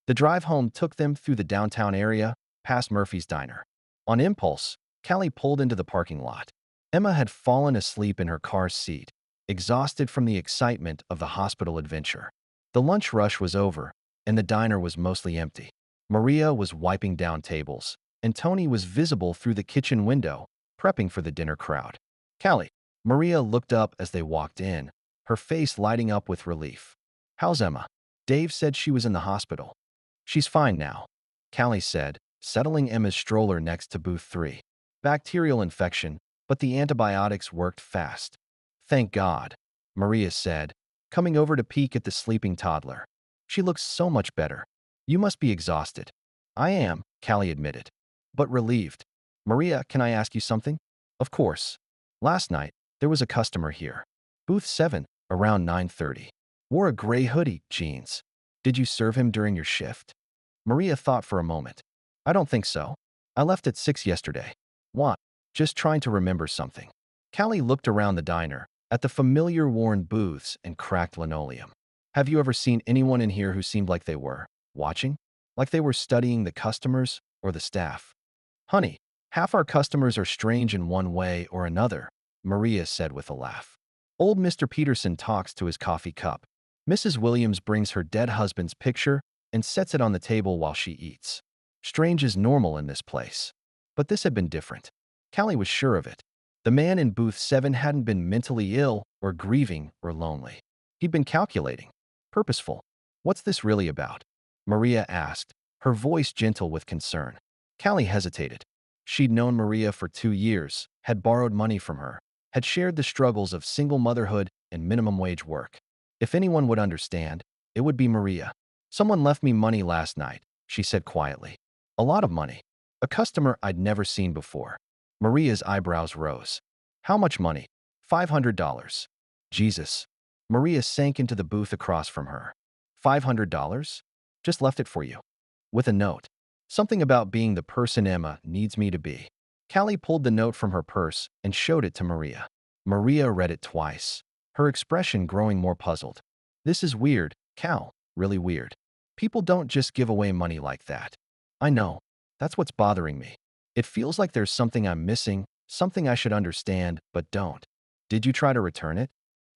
The drive home took them through the downtown area, past Murphy's Diner. On impulse, Callie pulled into the parking lot. Emma had fallen asleep in her car's seat, exhausted from the excitement of the hospital adventure. The lunch rush was over, and the diner was mostly empty. Maria was wiping down tables, and Tony was visible through the kitchen window, prepping for the dinner crowd. Callie. Maria looked up as they walked in, her face lighting up with relief. How's Emma? Dave said she was in the hospital. She's fine now, Callie said, settling Emma's stroller next to booth 3. Bacterial infection, but the antibiotics worked fast. Thank God, Maria said, coming over to peek at the sleeping toddler. She looks so much better. You must be exhausted. I am, Callie admitted. But relieved. Maria, can I ask you something? Of course. Last night, there was a customer here. Booth 7, around 9:30. Wore a gray hoodie, jeans. Did you serve him during your shift? Maria thought for a moment. I don't think so. I left at 6 yesterday. Why? Just trying to remember something. Callie looked around the diner, at the familiar worn booths and cracked linoleum. Have you ever seen anyone in here who seemed like they were watching? Like they were studying the customers or the staff? Honey, half our customers are strange in one way or another, Maria said with a laugh. Old Mr. Peterson talks to his coffee cup. Mrs. Williams brings her dead husband's picture and sets it on the table while she eats. Strange is normal in this place. But this had been different. Callie was sure of it. The man in booth 7 hadn't been mentally ill or grieving or lonely. He'd been calculating. Purposeful. What's this really about? Maria asked, her voice gentle with concern. Callie hesitated. She'd known Maria for 2 years, had borrowed money from her, had shared the struggles of single motherhood and minimum wage work. If anyone would understand, it would be Maria. Someone left me money last night, she said quietly. A lot of money. A customer I'd never seen before. Maria's eyebrows rose. How much money? $500. Jesus. Maria sank into the booth across from her. $500? Just left it for you. With a note. Something about being the person Emma needs me to be. Callie pulled the note from her purse and showed it to Maria. Maria read it twice, her expression growing more puzzled. This is weird, Cal, really weird. People don't just give away money like that. I know. That's what's bothering me. It feels like there's something I'm missing, something I should understand, but don't. Did you try to return it?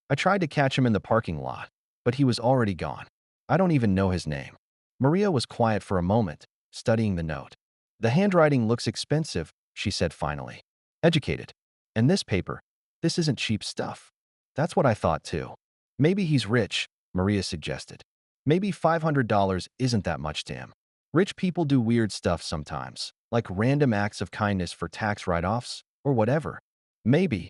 I tried to catch him in the parking lot, but he was already gone. I don't even know his name. Maria was quiet for a moment, studying the note. The handwriting looks expensive, she said finally. Educated. And this paper, this isn't cheap stuff. That's what I thought too. Maybe he's rich, Maria suggested. Maybe $500 isn't that much to him. Rich people do weird stuff sometimes, like random acts of kindness for tax write-offs or whatever. Maybe,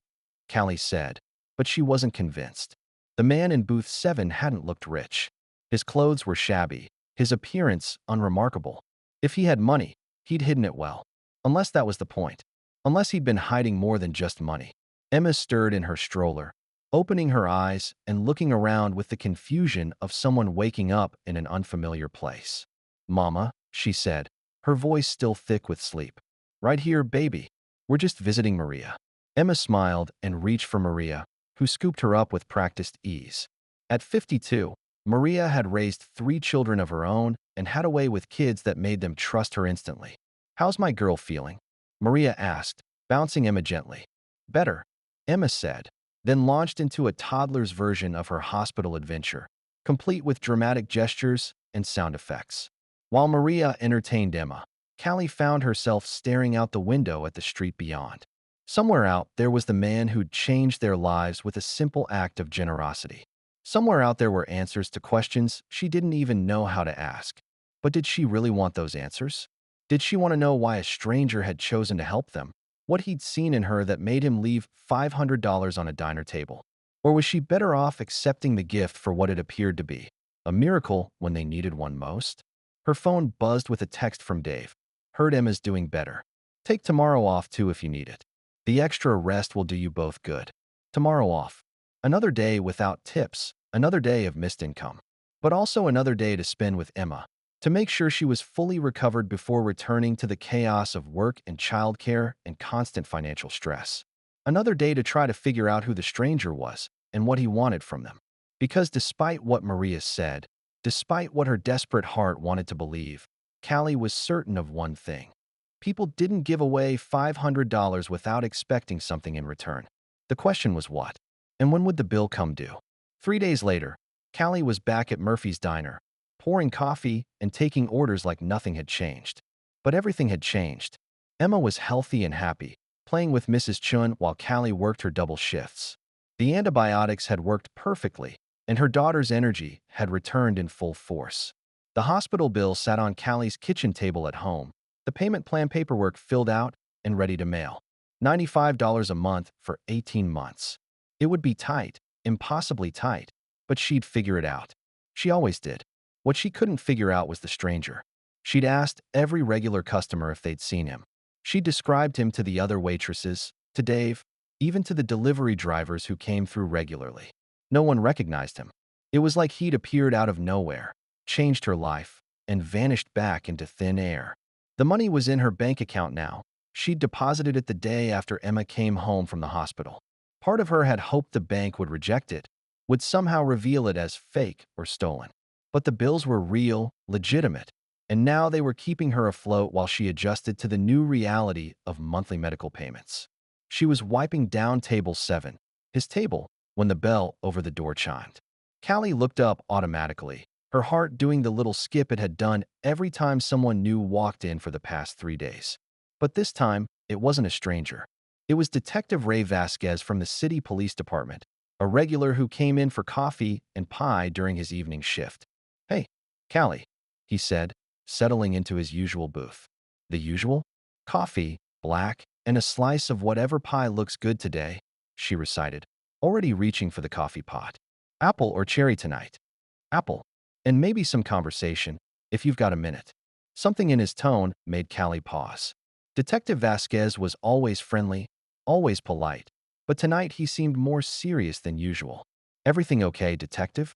Callie said, but she wasn't convinced. The man in booth 7 hadn't looked rich. His clothes were shabby, his appearance unremarkable. If he had money, he'd hidden it well. Unless that was the point. Unless he'd been hiding more than just money. Emma stirred in her stroller, opening her eyes and looking around with the confusion of someone waking up in an unfamiliar place. Mama, she said, her voice still thick with sleep. Right here, baby. We're just visiting Maria. Emma smiled and reached for Maria, who scooped her up with practiced ease. At 52, Maria had raised 3 children of her own and had a way with kids that made them trust her instantly. How's my girl feeling? Maria asked, bouncing Emma gently. Better, Emma said, then launched into a toddler's version of her hospital adventure, complete with dramatic gestures and sound effects. While Maria entertained Emma, Callie found herself staring out the window at the street beyond. Somewhere out there was the man who'd changed their lives with a simple act of generosity. Somewhere out there were answers to questions she didn't even know how to ask. But did she really want those answers? Did she want to know why a stranger had chosen to help them? What he'd seen in her that made him leave $500 on a diner table? Or was she better off accepting the gift for what it appeared to be? A miracle when they needed one most? Her phone buzzed with a text from Dave. Heard Emma's doing better. Take tomorrow off too if you need it. The extra rest will do you both good. Tomorrow off. Another day without tips, another day of missed income. But also another day to spend with Emma, to make sure she was fully recovered before returning to the chaos of work and childcare and constant financial stress. Another day to try to figure out who the stranger was and what he wanted from them. Because despite what Maria said, despite what her desperate heart wanted to believe, Callie was certain of one thing. People didn't give away $500 without expecting something in return. The question was what? And when would the bill come due? 3 days later, Callie was back at Murphy's Diner, pouring coffee and taking orders like nothing had changed. But everything had changed. Emma was healthy and happy, playing with Mrs. Chun while Callie worked her double shifts. The antibiotics had worked perfectly, and her daughter's energy had returned in full force. The hospital bill sat on Callie's kitchen table at home, the payment plan paperwork filled out and ready to mail. $95 a month for 18 months. It would be tight, impossibly tight, but she'd figure it out. She always did. What she couldn't figure out was the stranger. She'd asked every regular customer if they'd seen him. She described him to the other waitresses, to Dave, even to the delivery drivers who came through regularly. No one recognized him. It was like he'd appeared out of nowhere, changed her life, and vanished back into thin air. The money was in her bank account now. She'd deposited it the day after Emma came home from the hospital. Part of her had hoped the bank would reject it, would somehow reveal it as fake or stolen. But the bills were real, legitimate, and now they were keeping her afloat while she adjusted to the new reality of monthly medical payments. She was wiping down table 7, his table, when the bell over the door chimed. Callie looked up automatically, her heart doing the little skip it had done every time someone new walked in for the past 3 days. But this time, it wasn't a stranger. It was Detective Ray Vasquez from the city police department, a regular who came in for coffee and pie during his evening shift. Hey, Callie, he said, settling into his usual booth. The usual? Coffee, black, and a slice of whatever pie looks good today, she recited, already reaching for the coffee pot. Apple or cherry tonight? Apple. And maybe some conversation, if you've got a minute. Something in his tone made Callie pause. Detective Vasquez was always friendly, always polite, but tonight he seemed more serious than usual. Everything okay, Detective?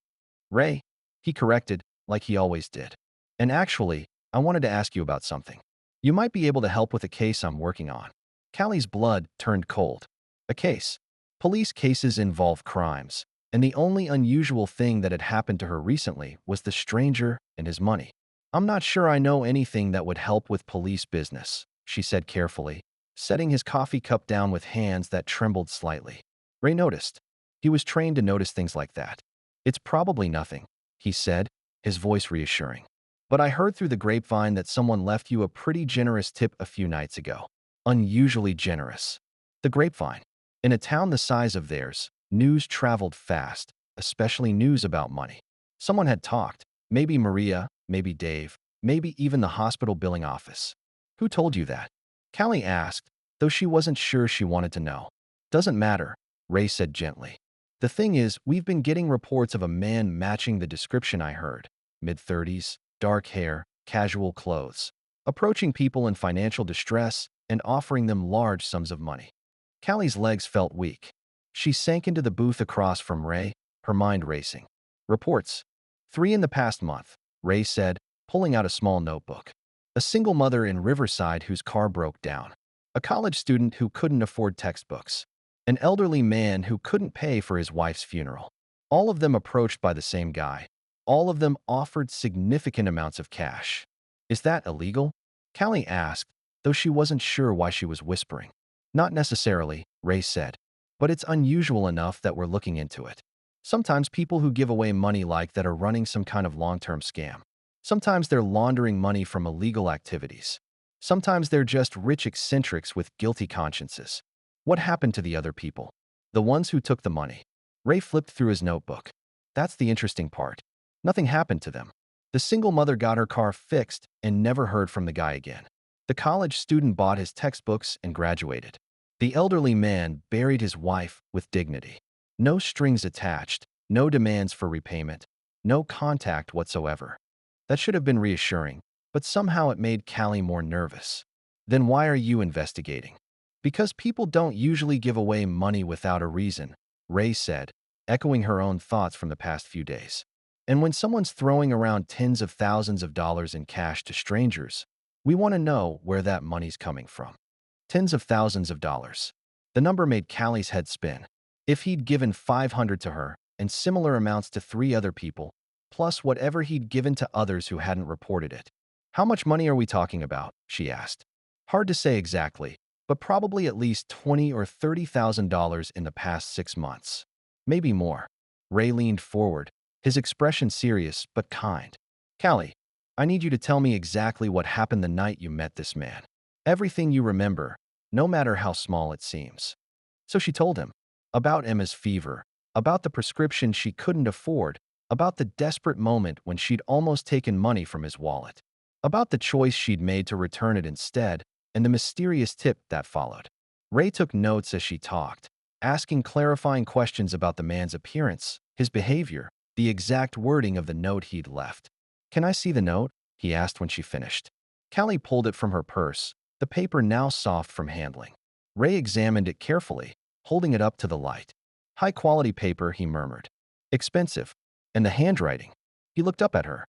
Ray, he corrected, like he always did. And actually, I wanted to ask you about something. You might be able to help with a case I'm working on. Callie's blood turned cold. A case. Police cases involve crimes, and the only unusual thing that had happened to her recently was the stranger and his money. I'm not sure I know anything that would help with police business, she said carefully, setting his coffee cup down with hands that trembled slightly. Ray noticed. He was trained to notice things like that. It's probably nothing, he said, his voice reassuring. But I heard through the grapevine that someone left you a pretty generous tip a few nights ago. Unusually generous. The grapevine. In a town the size of theirs, news traveled fast, especially news about money. Someone had talked, maybe Maria, maybe Dave, maybe even the hospital billing office. Who told you that? Callie asked, though she wasn't sure she wanted to know. Doesn't matter, Ray said gently. The thing is, we've been getting reports of a man matching the description I heard. Mid-30s, dark hair, casual clothes, approaching people in financial distress and offering them large sums of money. Callie's legs felt weak. She sank into the booth across from Ray, her mind racing. Reports. 3 in the past month, Ray said, pulling out a small notebook. A single mother in Riverside whose car broke down. A college student who couldn't afford textbooks. An elderly man who couldn't pay for his wife's funeral. All of them approached by the same guy. All of them offered significant amounts of cash. Is that illegal? Callie asked, though she wasn't sure why she was whispering. Not necessarily, Ray said. But it's unusual enough that we're looking into it. Sometimes people who give away money like that are running some kind of long-term scam. Sometimes they're laundering money from illegal activities. Sometimes they're just rich eccentrics with guilty consciences. What happened to the other people? The ones who took the money. Ray flipped through his notebook. That's the interesting part. Nothing happened to them. The single mother got her car fixed and never heard from the guy again. The college student bought his textbooks and graduated. The elderly man buried his wife with dignity. No strings attached, no demands for repayment, no contact whatsoever. That should have been reassuring, but somehow it made Callie more nervous. Then why are you investigating? Because people don't usually give away money without a reason, Ray said, echoing her own thoughts from the past few days. And when someone's throwing around tens of thousands of dollars in cash to strangers, we want to know where that money's coming from. Tens of thousands of dollars. The number made Callie's head spin. If he'd given 500 to her and similar amounts to 3 other people, plus whatever he'd given to others who hadn't reported it. How much money are we talking about? She asked. Hard to say exactly, but probably at least $20,000 or $30,000 in the past 6 months. Maybe more. Ray leaned forward, his expression serious but kind. Callie, I need you to tell me exactly what happened the night you met this man. Everything you remember, no matter how small it seems. So she told him. About Emma's fever, about the prescription she couldn't afford, about the desperate moment when she'd almost taken money from his wallet, about the choice she'd made to return it instead, and the mysterious tip that followed. Ray took notes as she talked, asking clarifying questions about the man's appearance, his behavior, the exact wording of the note he'd left. Can I see the note? He asked when she finished. Callie pulled it from her purse, the paper now soft from handling. Ray examined it carefully, holding it up to the light. High-quality paper, he murmured. Expensive. And the handwriting. He looked up at her.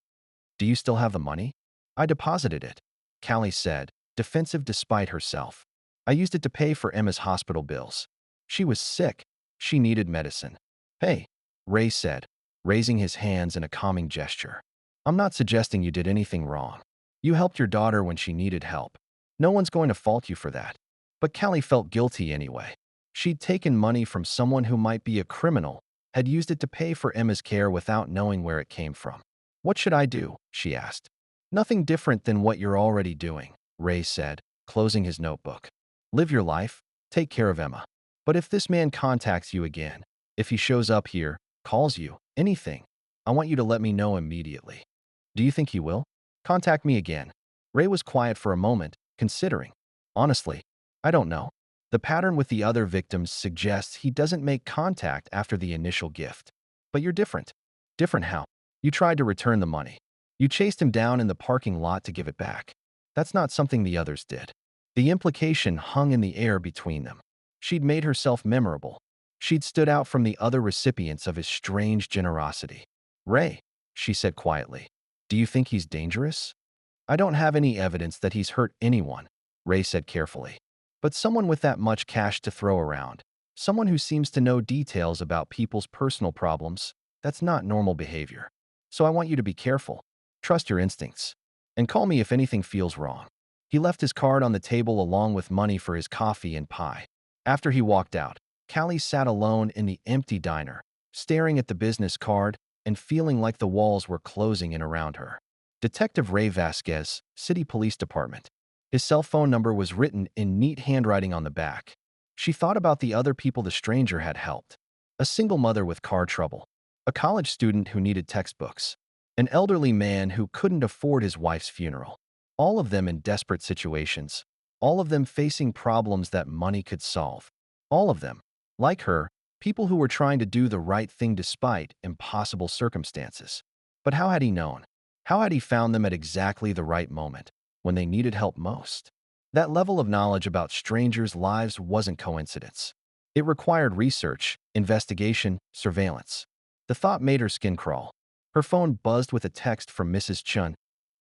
Do you still have the money? I deposited it, Callie said, defensive despite herself. I used it to pay for Emma's hospital bills. She was sick. She needed medicine. Hey, Ray said, raising his hands in a calming gesture. I'm not suggesting you did anything wrong. You helped your daughter when she needed help. No one's going to fault you for that. But Callie felt guilty anyway. She'd taken money from someone who might be a criminal, had used it to pay for Emma's care without knowing where it came from. What should I do? She asked. Nothing different than what you're already doing, Ray said, closing his notebook. Live your life, take care of Emma. But if this man contacts you again, if he shows up here, calls you, anything, I want you to let me know immediately. Do you think he will? Contact me again. Ray was quiet for a moment, considering. Honestly, I don't know. The pattern with the other victims suggests he doesn't make contact after the initial gift. But you're different. Different how? You tried to return the money. You chased him down in the parking lot to give it back. That's not something the others did. The implication hung in the air between them. She'd made herself memorable. She'd stood out from the other recipients of his strange generosity. Ray, she said quietly, do you think he's dangerous? I don't have any evidence that he's hurt anyone, Ray said carefully. But someone with that much cash to throw around, someone who seems to know details about people's personal problems, that's not normal behavior. So I want you to be careful. Trust your instincts. And call me if anything feels wrong." He left his card on the table along with money for his coffee and pie. After he walked out, Callie sat alone in the empty diner, staring at the business card and feeling like the walls were closing in around her. Detective Ray Vasquez, City Police Department. His cell phone number was written in neat handwriting on the back. She thought about the other people the stranger had helped. A single mother with car trouble, a college student who needed textbooks, an elderly man who couldn't afford his wife's funeral. All of them in desperate situations, all of them facing problems that money could solve. All of them, like her, people who were trying to do the right thing despite impossible circumstances. But how had he known? How had he found them at exactly the right moment, when they needed help most? That level of knowledge about strangers' lives wasn't coincidence. It required research, investigation, surveillance. The thought made her skin crawl. Her phone buzzed with a text from Mrs. Chun.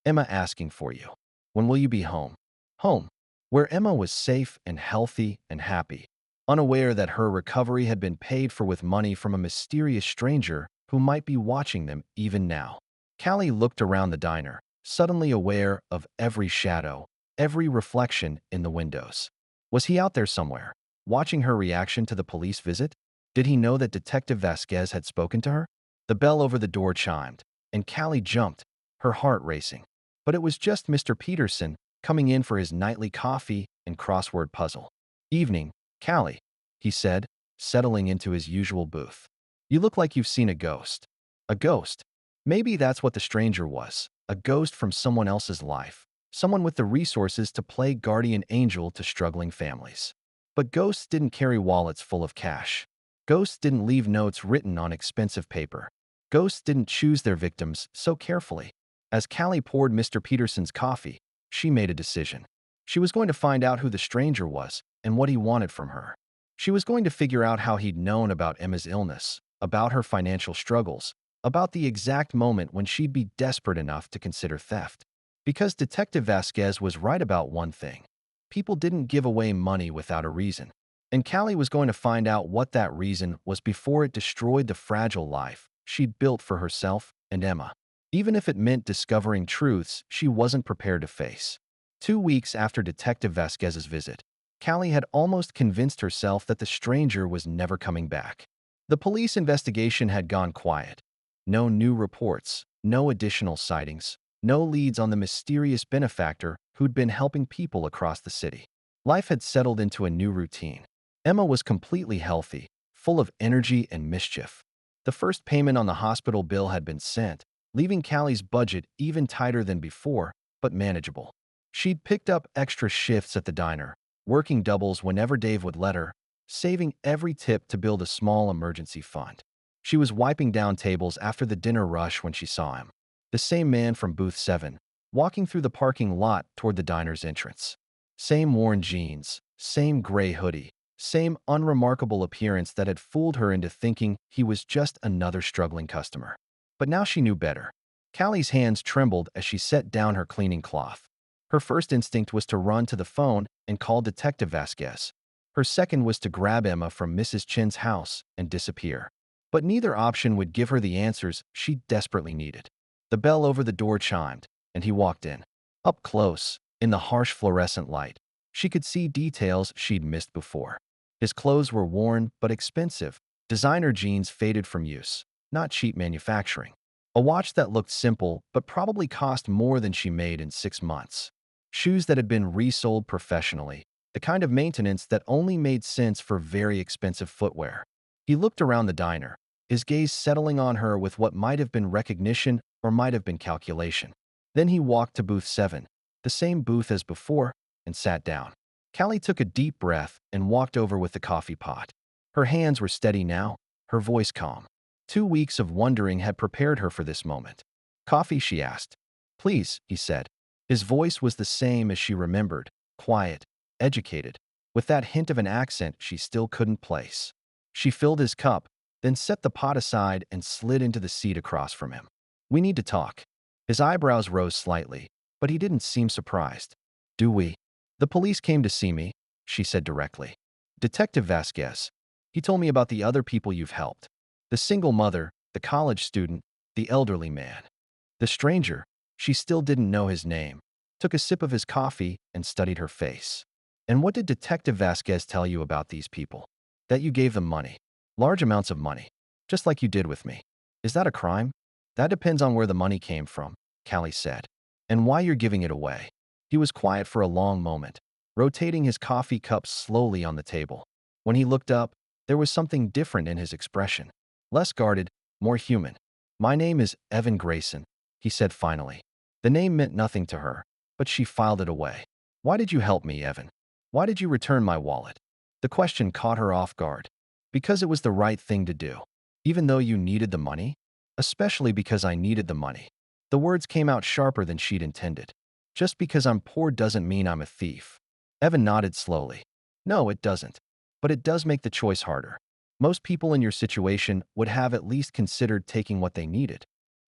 "Emma asking for you. When will you be home?" Home, where Emma was safe and healthy and happy, unaware that her recovery had been paid for with money from a mysterious stranger who might be watching them even now. Callie looked around the diner, suddenly aware of every shadow, every reflection in the windows. Was he out there somewhere, watching her reaction to the police visit? Did he know that Detective Vasquez had spoken to her? The bell over the door chimed, and Callie jumped, her heart racing. But it was just Mr. Peterson coming in for his nightly coffee and crossword puzzle. "Evening, Callie," he said, settling into his usual booth. "You look like you've seen a ghost." A ghost? Maybe that's what the stranger was, a ghost from someone else's life, someone with the resources to play guardian angel to struggling families. But ghosts didn't carry wallets full of cash. Ghosts didn't leave notes written on expensive paper. Ghosts didn't choose their victims so carefully. As Callie poured Mr. Peterson's coffee, she made a decision. She was going to find out who the stranger was and what he wanted from her. She was going to figure out how he'd known about Emma's illness, about her financial struggles, about the exact moment when she'd be desperate enough to consider theft. Because Detective Vasquez was right about one thing. People didn't give away money without a reason. And Callie was going to find out what that reason was before it destroyed the fragile life she'd built for herself and Emma. Even if it meant discovering truths she wasn't prepared to face. 2 weeks after Detective Vasquez's visit, Callie had almost convinced herself that the stranger was never coming back. The police investigation had gone quiet. No new reports, no additional sightings, no leads on the mysterious benefactor who'd been helping people across the city. Life had settled into a new routine. Emma was completely healthy, full of energy and mischief. The first payment on the hospital bill had been sent, leaving Callie's budget even tighter than before, but manageable. She'd picked up extra shifts at the diner, working doubles whenever Dave would let her, saving every tip to build a small emergency fund. She was wiping down tables after the dinner rush when she saw him. The same man from booth 7, walking through the parking lot toward the diner's entrance. Same worn jeans, same gray hoodie, same unremarkable appearance that had fooled her into thinking he was just another struggling customer. But now she knew better. Callie's hands trembled as she set down her cleaning cloth. Her first instinct was to run to the phone and call Detective Vasquez. Her second was to grab Emma from Mrs. Chin's house and disappear. But neither option would give her the answers she desperately needed. The bell over the door chimed, and he walked in. Up close, in the harsh fluorescent light, she could see details she'd missed before. His clothes were worn but expensive, designer jeans faded from use, not cheap manufacturing. A watch that looked simple but probably cost more than she made in 6 months. Shoes that had been resold professionally, the kind of maintenance that only made sense for very expensive footwear. He looked around the diner, his gaze settling on her with what might have been recognition or might have been calculation. Then he walked to booth 7, the same booth as before, and sat down. Callie took a deep breath and walked over with the coffee pot. Her hands were steady now, her voice calm. 2 weeks of wondering had prepared her for this moment. "Coffee?" she asked. "Please," he said. His voice was the same as she remembered, quiet, educated, with that hint of an accent she still couldn't place. She filled his cup, then set the pot aside and slid into the seat across from him. "We need to talk." His eyebrows rose slightly, but he didn't seem surprised. "Do we?" "The police came to see me," she said directly. "Detective Vasquez. He told me about the other people you've helped. The single mother, the college student, the elderly man." "The stranger," She still didn't know his name, took a sip of his coffee, and studied her face. And what did Detective Vasquez tell you about these people? That you gave them money. Large amounts of money. Just like you did with me. Is that a crime? That depends on where the money came from, Callie said. And why you're giving it away. He was quiet for a long moment, rotating his coffee cup slowly on the table. When he looked up, there was something different in his expression. Less guarded, more human. My name is Evan Grayson, he said finally. The name meant nothing to her, but she filed it away. Why did you help me, Evan? Why did you return my wallet? The question caught her off guard. Because it was the right thing to do. Even though you needed the money? Especially because I needed the money. The words came out sharper than she'd intended. Just because I'm poor doesn't mean I'm a thief. Evan nodded slowly. No, it doesn't. But it does make the choice harder. Most people in your situation would have at least considered taking what they needed.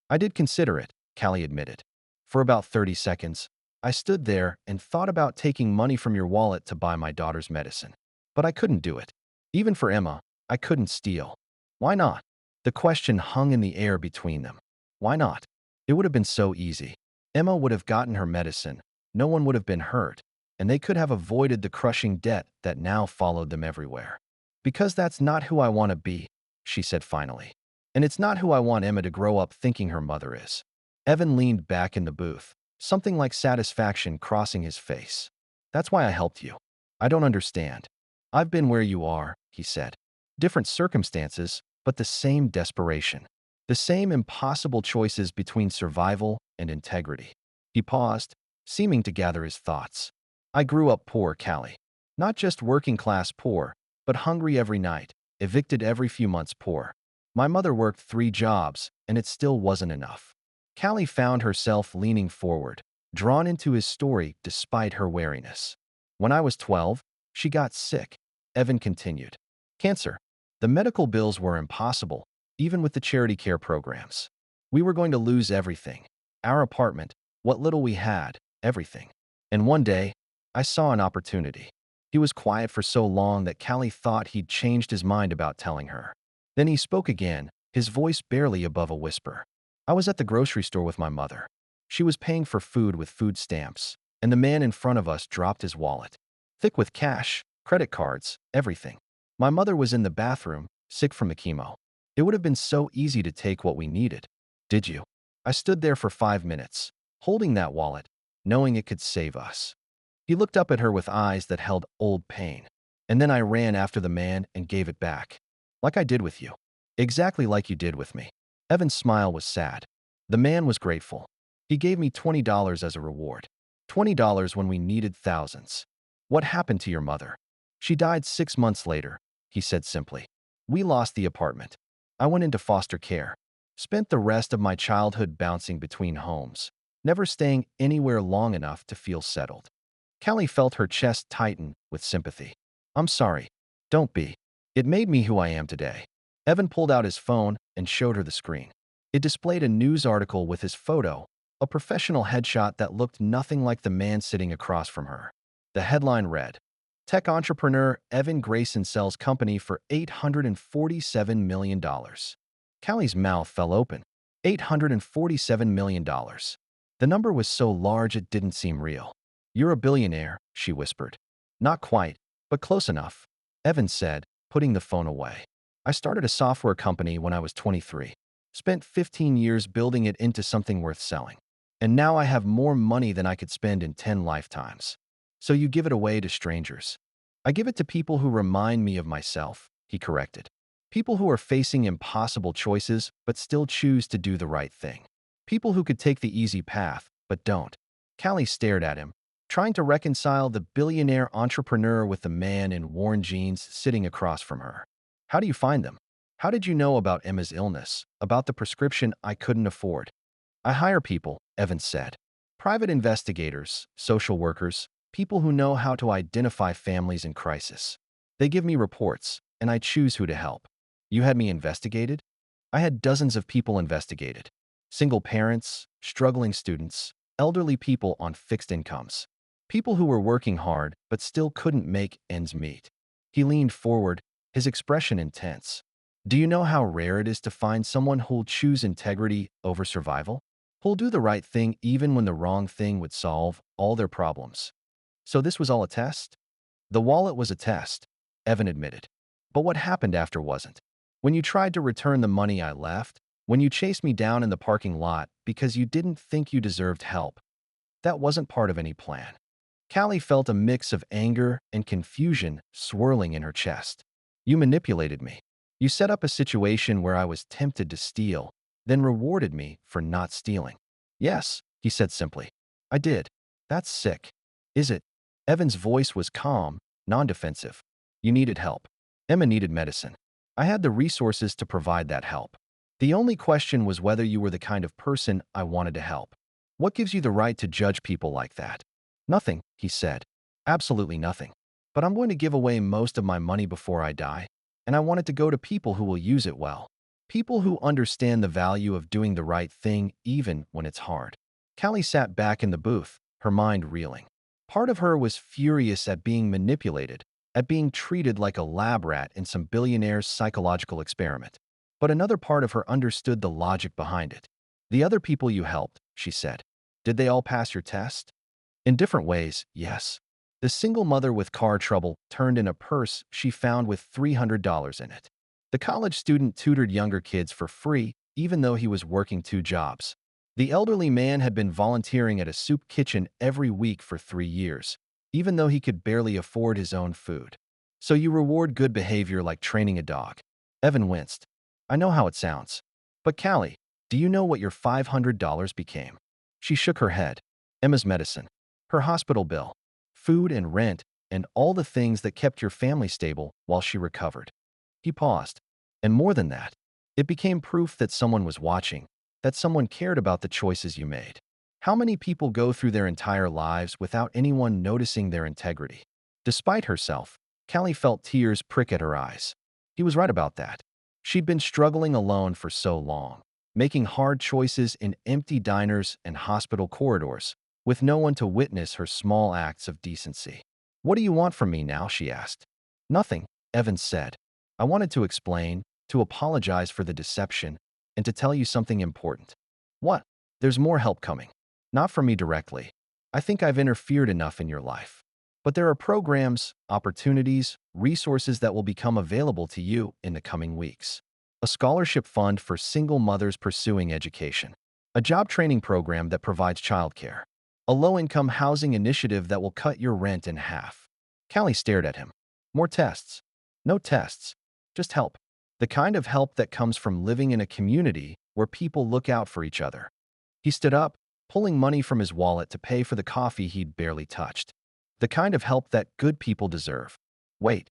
I did consider it, Callie admitted. For about 30 seconds, I stood there and thought about taking money from your wallet to buy my daughter's medicine. But I couldn't do it. Even for Emma, I couldn't steal. Why not? The question hung in the air between them. Why not? It would have been so easy. Emma would have gotten her medicine, no one would have been hurt, and they could have avoided the crushing debt that now followed them everywhere. Because that's not who I want to be, she said finally. And it's not who I want Emma to grow up thinking her mother is. Evan leaned back in the booth, something like satisfaction crossing his face. That's why I helped you. I don't understand. I've been where you are, he said. Different circumstances, but the same desperation. The same impossible choices between survival and integrity. He paused, seeming to gather his thoughts. I grew up poor, Callie. Not just working class poor, but hungry every night, evicted every few months poor. My mother worked 3 jobs, and it still wasn't enough. Callie found herself leaning forward, drawn into his story despite her wariness. When I was 12, she got sick, Evan continued. Cancer. The medical bills were impossible, even with the charity care programs. We were going to lose everything. Our apartment, what little we had, everything. And one day, I saw an opportunity. He was quiet for so long that Callie thought he'd changed his mind about telling her. Then he spoke again, his voice barely above a whisper. I was at the grocery store with my mother. She was paying for food with food stamps, and the man in front of us dropped his wallet. Thick with cash, credit cards, everything. My mother was in the bathroom, sick from the chemo. It would have been so easy to take what we needed. Did you? I stood there for 5 minutes, holding that wallet, knowing it could save us. He looked up at her with eyes that held old pain. And then I ran after the man and gave it back. Like I did with you. Exactly like you did with me. Evan's smile was sad. The man was grateful. He gave me $20 as a reward. $20 when we needed thousands. What happened to your mother? She died 6 months later, he said simply. We lost the apartment. I went into foster care. Spent the rest of my childhood bouncing between homes, never staying anywhere long enough to feel settled. Callie felt her chest tighten with sympathy. I'm sorry. Don't be. It made me who I am today. Evan pulled out his phone and showed her the screen. It displayed a news article with his photo, a professional headshot that looked nothing like the man sitting across from her. The headline read, Tech entrepreneur Evan Grayson sells company for $847 million. Callie's mouth fell open. $847 million. The number was so large it didn't seem real. You're a billionaire, she whispered. Not quite, but close enough, Evan said, putting the phone away. I started a software company when I was 23. Spent 15 years building it into something worth selling. And now I have more money than I could spend in 10 lifetimes. So you give it away to strangers. I give it to people who remind me of myself, he corrected. People who are facing impossible choices but still choose to do the right thing. People who could take the easy path but don't. Callie stared at him, trying to reconcile the billionaire entrepreneur with the man in worn jeans sitting across from her. How do you find them? How did you know about Emma's illness, about the prescription I couldn't afford? I hire people, Evans said. Private investigators, social workers, people who know how to identify families in crisis. They give me reports, and I choose who to help. You had me investigated? I had dozens of people investigated. Single parents, struggling students, elderly people on fixed incomes. People who were working hard but still couldn't make ends meet. He leaned forward, his expression intense. Do you know how rare it is to find someone who'll choose integrity over survival? who'll do the right thing even when the wrong thing would solve all their problems. So this was all a test? The wallet was a test, Evan admitted. But what happened after wasn't. When you tried to return the money I left, when you chased me down in the parking lot because you didn't think you deserved help, that wasn't part of any plan. Callie felt a mix of anger and confusion swirling in her chest. You manipulated me. You set up a situation where I was tempted to steal, then rewarded me for not stealing. Yes, he said simply. I did. That's sick. Is it? Evan's voice was calm, non-defensive. You needed help. Emma needed medicine. I had the resources to provide that help. The only question was whether you were the kind of person I wanted to help. What gives you the right to judge people like that? Nothing, he said. Absolutely nothing. But I'm going to give away most of my money before I die, and I want it to go to people who will use it well. People who understand the value of doing the right thing even when it's hard. Callie sat back in the booth, her mind reeling. Part of her was furious at being manipulated, at being treated like a lab rat in some billionaire's psychological experiment. But another part of her understood the logic behind it. The other people you helped, she said, did they all pass your test? In different ways, yes. The single mother with car trouble turned in a purse she found with $300 in it. The college student tutored younger kids for free, even though he was working 2 jobs. The elderly man had been volunteering at a soup kitchen every week for 3 years, even though he could barely afford his own food. So you reward good behavior like training a dog. Evan winced. I know how it sounds. But Callie, do you know what your $500 became? She shook her head. Emma's medicine, her hospital bill, food and rent, and all the things that kept your family stable while she recovered. He paused. And more than that, it became proof that someone was watching, that someone cared about the choices you made. How many people go through their entire lives without anyone noticing their integrity? Despite herself, Callie felt tears prick at her eyes. He was right about that. She'd been struggling alone for so long, making hard choices in empty diners and hospital corridors, with no one to witness her small acts of decency. What do you want from me now? She asked. Nothing, Evans said. I wanted to explain, to apologize for the deception, and to tell you something important. What? There's more help coming. Not from me directly. I think I've interfered enough in your life. But there are programs, opportunities, resources that will become available to you in the coming weeks. A scholarship fund for single mothers pursuing education. A job training program that provides childcare. A low-income housing initiative that will cut your rent in half. Callie stared at him. More tests. No tests. Just help. The kind of help that comes from living in a community where people look out for each other. He stood up, pulling money from his wallet to pay for the coffee he'd barely touched. The kind of help that good people deserve. Wait,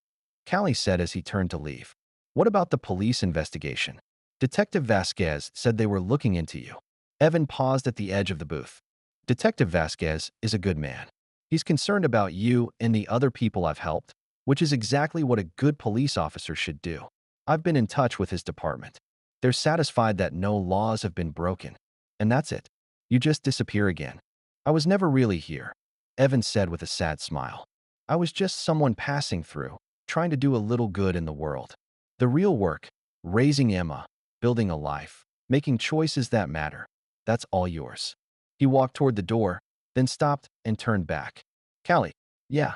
Callie said as he turned to leave. What about the police investigation? Detective Vasquez said they were looking into you. Evan paused at the edge of the booth. Detective Vasquez is a good man. He's concerned about you and the other people I've helped, which is exactly what a good police officer should do. I've been in touch with his department. They're satisfied that no laws have been broken. And that's it. You just disappear again. I was never really here, Evan said with a sad smile. I was just someone passing through, trying to do a little good in the world. The real work, raising Emma, building a life, making choices that matter, that's all yours. He walked toward the door, then stopped and turned back. Callie, yeah.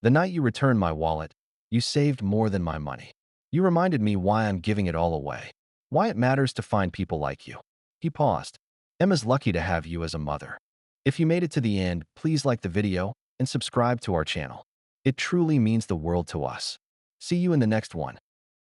The night you returned my wallet, you saved more than my money. You reminded me why I'm giving it all away. Why it matters to find people like you. He paused. Emma's lucky to have you as a mother. If you made it to the end, please like the video and subscribe to our channel. It truly means the world to us. See you in the next one.